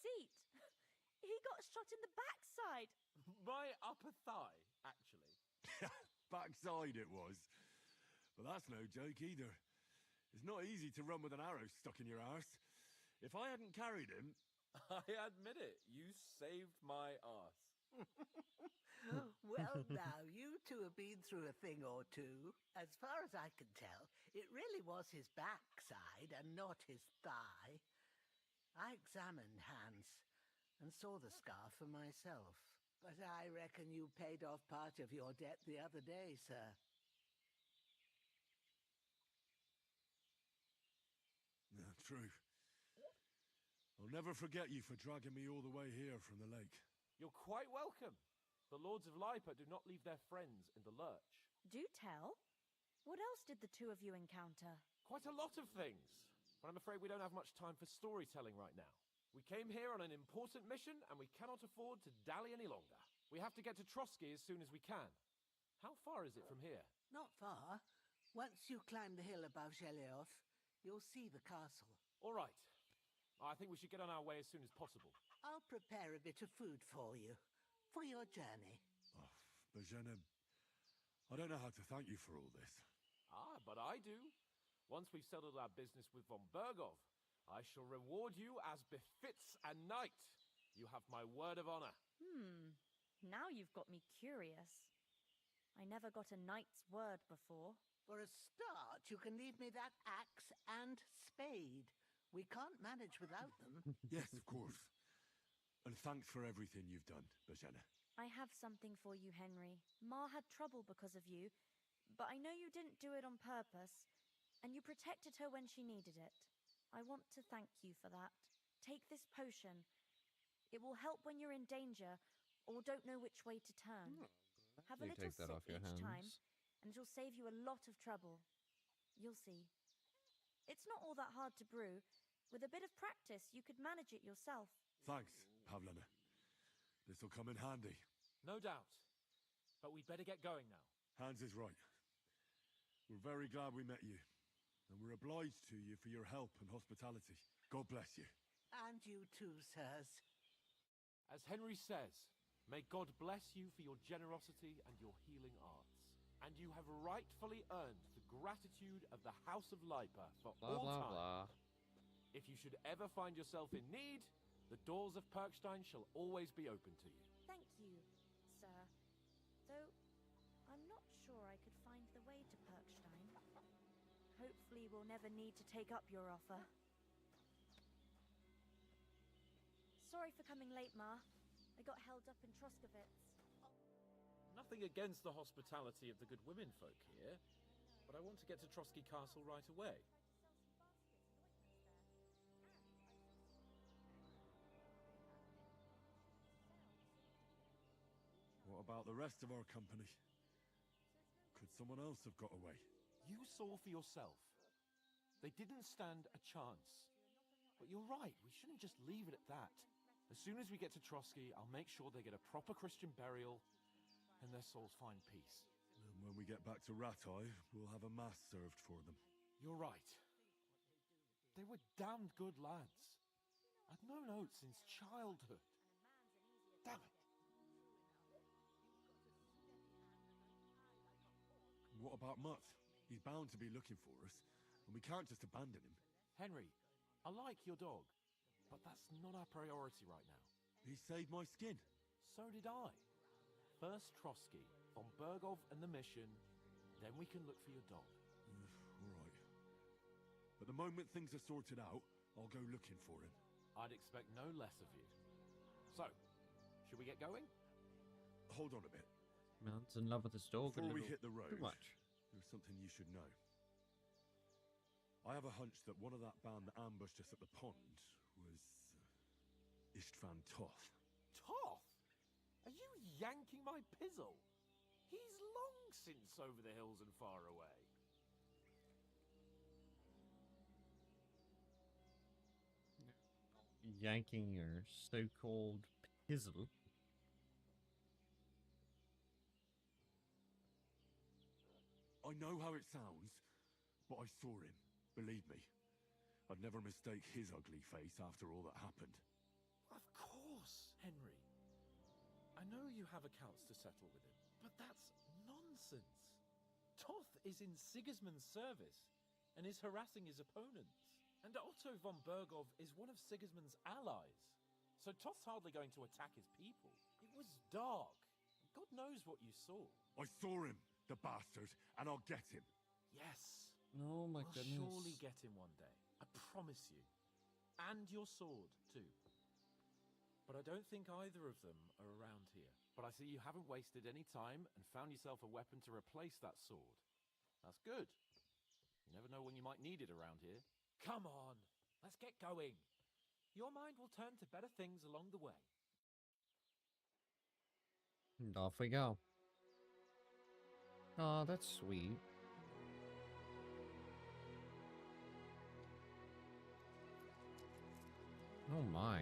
Seat? He got shot in the backside. My upper thigh, actually. Backside it was. But that's no joke either. It's not easy to run with an arrow stuck in your arse. If I hadn't carried him... I admit it, you saved my arse. Well, now, you two have been through a thing or two. As far as I can tell, it really was his backside and not his thigh. I examined Hans and saw the scar for myself. But I reckon you paid off part of your debt the other day, sir. True. I'll never forget you for dragging me all the way here from the lake. You're quite welcome. The Lords of Lipa do not leave their friends in the lurch. Do tell. What else did the two of you encounter? Quite a lot of things. But I'm afraid we don't have much time for storytelling right now. We came here on an important mission, and we cannot afford to dally any longer. We have to get to Trotsky as soon as we can. How far is it from here? Not far. Once you climb the hill above Gelioth, you'll see the castle. All right. I think we should get on our way as soon as possible. I'll prepare a bit of food for you, for your journey. Oh, Bajena, I don't know how to thank you for all this. Ah, but I do. Once we've settled our business with von Bergov, I shall reward you as befits a knight. You have my word of honor. Now you've got me curious. I never got a knight's word before. For a start, you can leave me that axe and spade. We can't manage without them. Yes, of course. And thanks for everything you've done, Bajena. I have something for you, Henry. Ma had trouble because of you, but I know you didn't do it on purpose, and you protected her when she needed it. I want to thank you for that. Take this potion. It will help when you're in danger or don't know which way to turn. Have a You little take that sip off your each time, hands. and it'll save you a lot of trouble. You'll see. It's not all that hard to brew. With a bit of practice, you could manage it yourself. Thanks, Pavlina. This'll come in handy. No doubt. But we'd better get going now. Hans is right. We're very glad we met you. And we're obliged to you for your help and hospitality. God bless you. And you too, sirs. As Henry says, may God bless you for your generosity and your healing arts. And you have rightfully earned the gratitude of the House of Lipa for Blah, all blah, time. blah. If you should ever find yourself in need, the doors of Perkstein shall always be open to you. Thank you, sir. Though, I'm not sure I could find the way to Perkstein. Hopefully we'll never need to take up your offer. Sorry for coming late, Ma. I got held up in Troskowitz. Nothing against the hospitality of the good women folk here, but I want to get to Trotsky Castle right away. What about the rest of our company? Could someone else have got away? You saw for yourself. They didn't stand a chance. But you're right, we shouldn't just leave it at that. As soon as we get to Trotsky, I'll make sure they get a proper Christian burial and their souls find peace. And when we get back to Ratai, we'll have a mass served for them. You're right. They were damned good lads. I've known Oates since childhood. Damn it. What about Mutt? He's bound to be looking for us, and we can't just abandon him. Henry, I like your dog, but that's not our priority right now. He saved my skin. So did I. First Trotsky, von Bergov and the mission, then we can look for your dog. All right. But the moment things are sorted out, I'll go looking for him. I'd expect no less of you. So, should we get going? Hold on a bit. Man's in love with his dog. Before a we little hit the road, too much. there's something you should know. I have a hunch that one of that band that ambushed us at the pond was Istvan Toth. Toth? Are you yanking my pizzle? He's long since over the hills and far away. Yanking your so-called pizzle. I know how it sounds, but I saw him. Believe me. I'd never mistake his ugly face after all that happened. Of course, Henry. I know you have accounts to settle with him, but that's nonsense. Toth is in Sigismund's service and is harassing his opponents. And Otto von Bergov is one of Sigismund's allies. So Toth's hardly going to attack his people. It was dark. God knows what you saw. I saw him, the bastard, and I'll get him. Yes. Oh my We'll goodness. surely get him one day. I promise you. And your sword, too. But I don't think either of them are around here. But I see you haven't wasted any time and found yourself a weapon to replace that sword. That's good. You never know when you might need it around here. Come on, let's get going. Your mind will turn to better things along the way. And off we go. Oh, that's sweet. Oh, Oh my.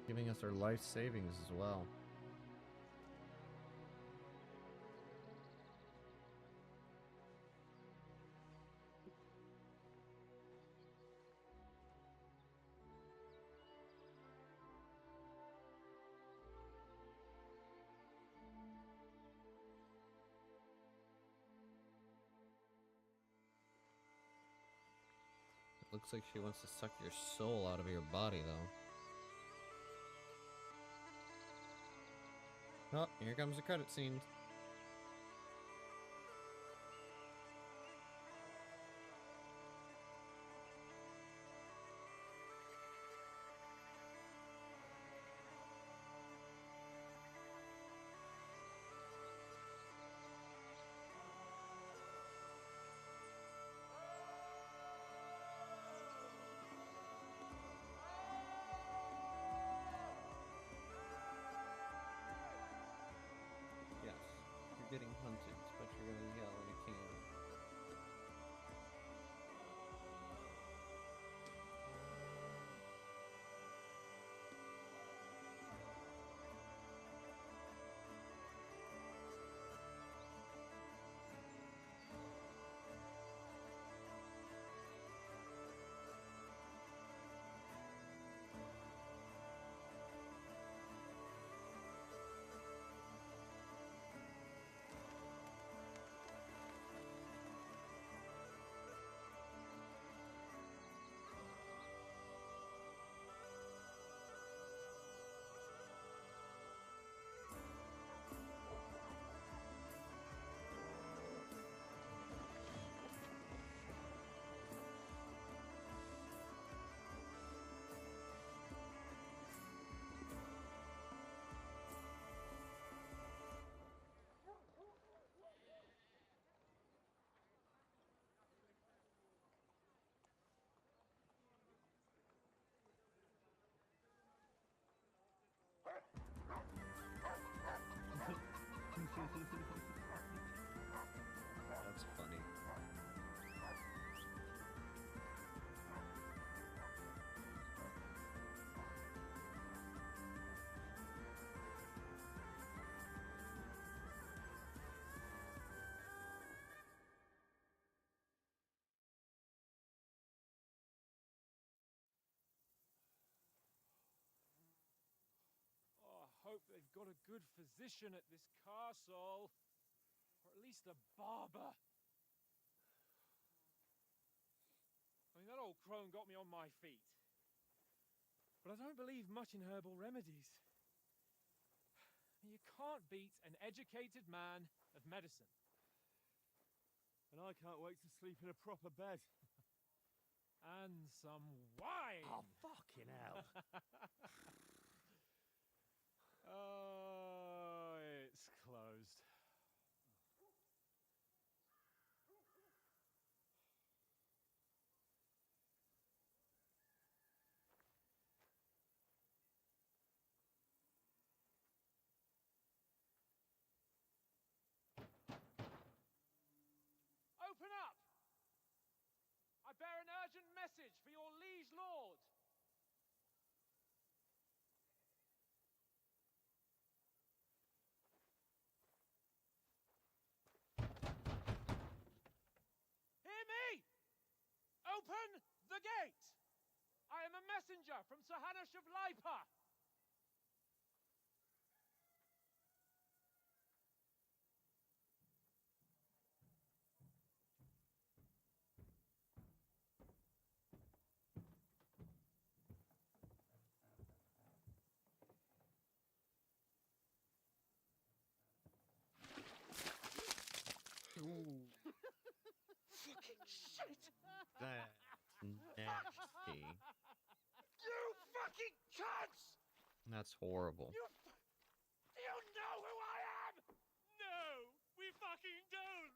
Giving us our life savings as well. Looks like she wants to suck your soul out of your body, though. Oh, here comes the credit scene. Yes, you're getting hunted, but you're gonna yell in a can. That's funny. Oh, I hope they've got a good physician at this castle. Or at least a barber. I mean, that old crone got me on my feet. But I don't believe much in herbal remedies. You can't beat an educated man of medicine. And I can't wait to sleep in a proper bed. And some wine! Oh, fucking hell. Oh, it's closed. Open up! I bear an urgent message for your liege lord. Hear me! Open the gate! I am a messenger from Sir Hanush of Lipa. Ooh. Fucking shit! That's nasty. You fucking cunts! That's horrible. Do you know who I am? No, we fucking don't.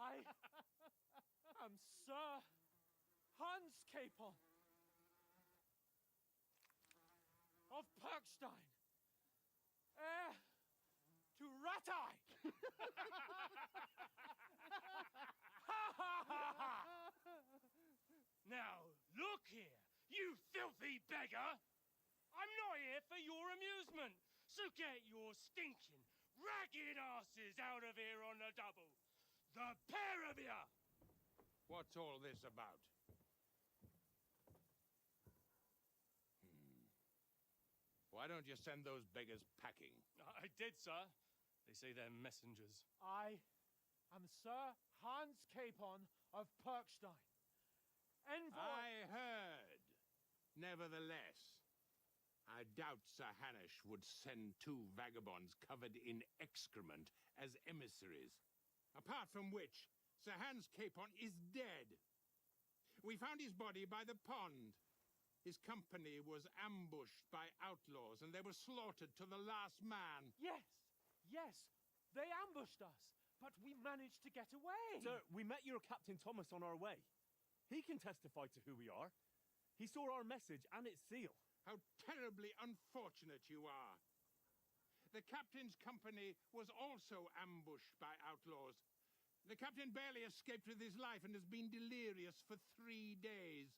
I am Sir Hans Capon of Perkstein, heir to Ratai. Now, look here. beggar! I'm not here for your amusement, so get your stinking, ragged asses out of here on the double. The pair of you! What's all this about? Why don't you send those beggars packing? I did, sir. They say they're messengers. I am Sir Hans Capon of Perkstein. Envoy... I heard. Nevertheless, I doubt Sir Hanush would send 2 vagabonds covered in excrement as emissaries. Apart from which, Sir Hans Capon is dead. We found his body by the pond. His company was ambushed by outlaws, and they were slaughtered to the last man. Yes, yes, they ambushed us, but we managed to get away. Sir, we met your Captain Thomas on our way. He can testify to who we are. He saw our message and its seal. How terribly unfortunate you are. The captain's company was also ambushed by outlaws. The captain barely escaped with his life and has been delirious for 3 days.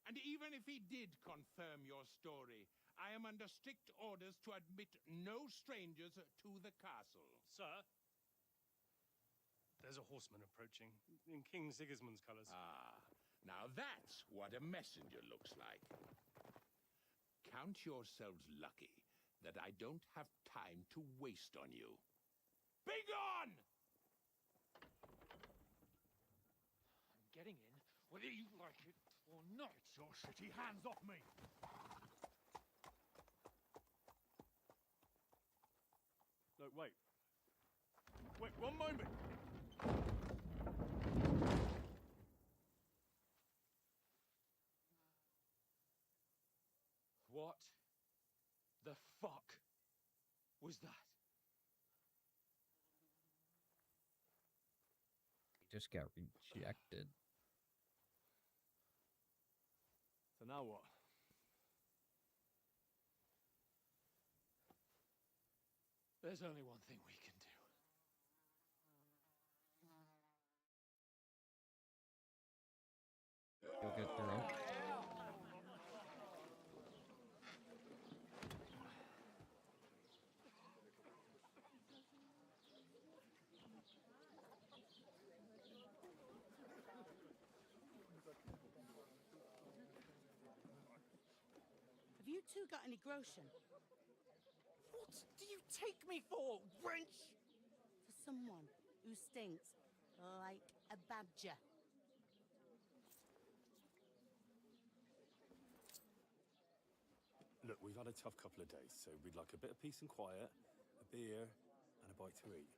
And even if he did confirm your story, I am under strict orders to admit no strangers to the castle. Sir, there's a horseman approaching, in King Sigismund's colours. Ah, now that's what a messenger looks like. Count yourselves lucky that I don't have time to waste on you. Begone! I'm getting in, whether you like it or not. Your shitty hands off me! No, wait. Wait, 1 moment! What the fuck was that? Just got rejected. So now what? There's only one thing we can do. You'll get drunk. Have you two got any groschen? What do you take me for, wench? For someone who stinks like a badger. Look, we've had a tough couple of days, so we'd like a bit of peace and quiet, a beer, and a bite to eat.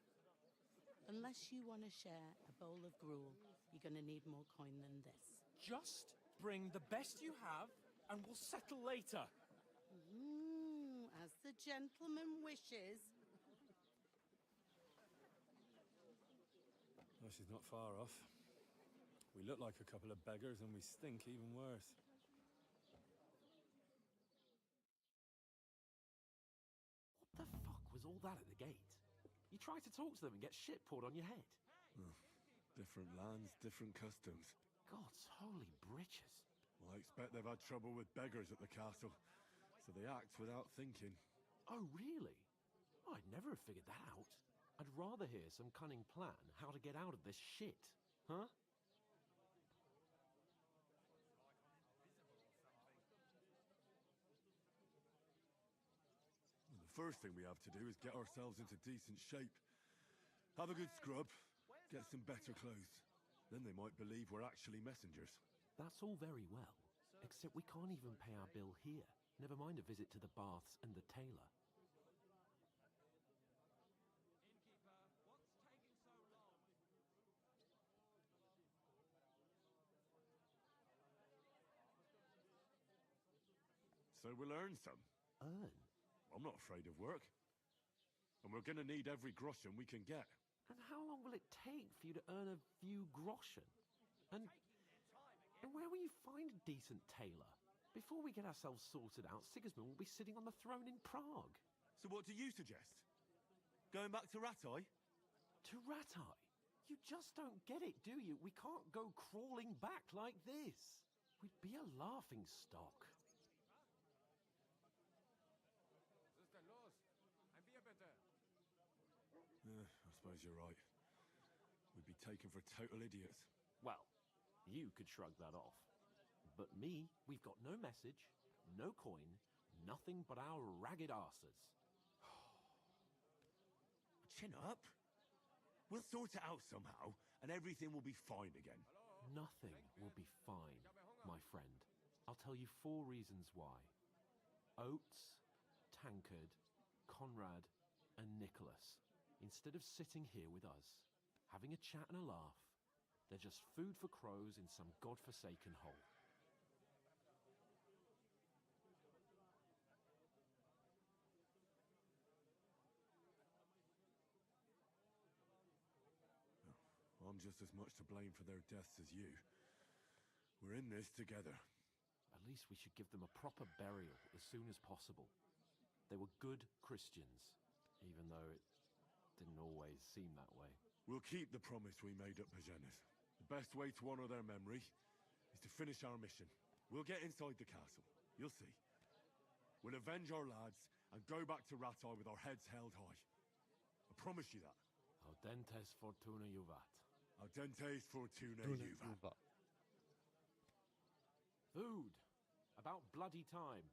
Unless you want to share a bowl of gruel, you're going to need more coin than this. Just bring the best you have, and we'll settle later. As the gentleman wishes. Well, she's not far off. We look like a couple of beggars, and we stink even worse. What the fuck was all that at the gate? You try to talk to them and get shit poured on your head. Different lands, different customs. God's holy britches. Well, I expect they've had trouble with beggars at the castle, so they act without thinking. Oh, really? I'd never have figured that out. I'd rather hear some cunning plan how to get out of this shit, huh? Well, the first thing we have to do is get ourselves into decent shape. Have a good scrub, get some better clothes. Then they might believe we're actually messengers. That's all very well, except we can't even pay our bill here. Never mind a visit to the baths and the tailor. So we'll earn some. Earn? I'm not afraid of work. And we're gonna need every groschen we can get. And how long will it take for you to earn a few groschen? And where will you find a decent tailor? Before we get ourselves sorted out, Sigismund will be sitting on the throne in Prague. So what do you suggest? Going back to Ratai? To Ratai? You just don't get it, do you? We can't go crawling back like this. We'd be a laughing stock. suppose you're right. We'd be taken for total idiots. Well, you could shrug that off. But me, we've got no message, no coin, nothing but our ragged arses. Chin up. We'll sort it out somehow, and everything will be fine again. Nothing will be fine, my friend. I'll tell you 4 reasons why. Oates, Tankard, Conrad, and Nicholas, instead of sitting here with us, having a chat and a laugh, they're just food for crows in some godforsaken hole. I'm just as much to blame for their deaths as you. We're in this together. At least we should give them a proper burial as soon as possible. They were good Christians, even though it didn't always seem that way. We'll keep the promise we made at Pagenas. The best way to honor their memory is to finish our mission. We'll get inside the castle. You'll see. We'll avenge our lads and go back to Ratai with our heads held high. I promise you that. Audentes fortuna juvat. Audentes fortuna juvat. Food. About bloody time.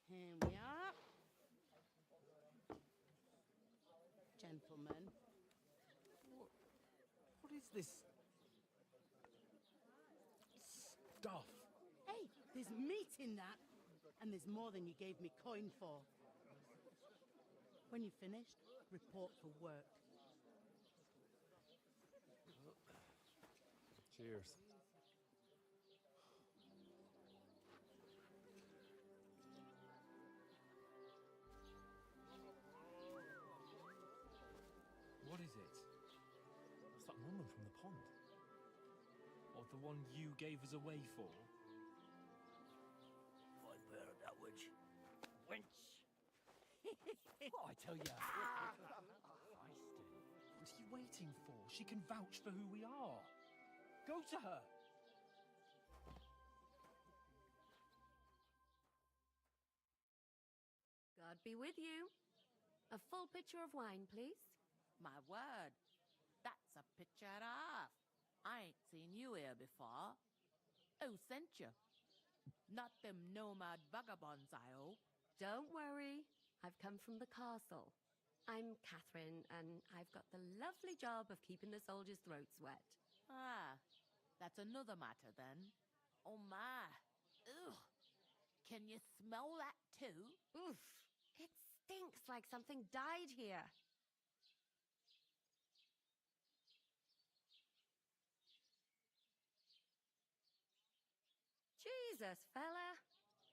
Here we are. Gentlemen. What is this stuff? Hey, there's meat in that. And there's more than you gave me coin for. When you're finished, report for work. Cheers. What is it? It's that woman from the pond. Or the one you gave us away for? I bear that witch. Wench. What I tell ya? What are you waiting for? She can vouch for who we are. Go to her. God be with you. A full pitcher of wine, please. My word, that's a picture and a half. I ain't seen you here before. Who sent you? Not them nomad vagabonds, I hope. Don't worry. I've come from the castle. I'm Catherine, and I've got the lovely job of keeping the soldiers' throats wet. Ah, that's another matter then. Oh my. Ugh. Can you smell that too? Oof. It stinks like something died here. Jesus, fella.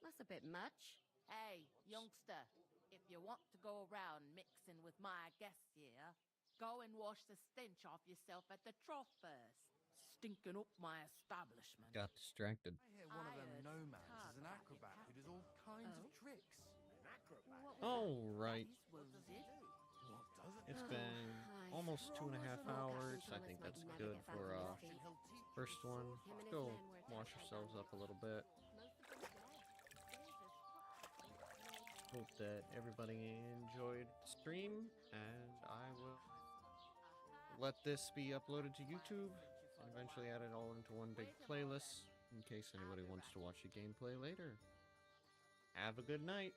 That's a bit much. Hey, youngster, if you want to go around mixing with my guests here, go and wash the stench off yourself at the trough first. Stinking up my establishment. Got distracted. I hear one of them nomads is an acrobat who does all kinds of tricks. An acrobat? All right. What does it do? It's been almost 2.5 hours. I think that's good for first one. Let's go wash ourselves up a little bit. Hope that everybody enjoyed the stream, and I will let this be uploaded to YouTube and eventually add it all into one big playlist in case anybody wants to watch the gameplay later. Have a good night.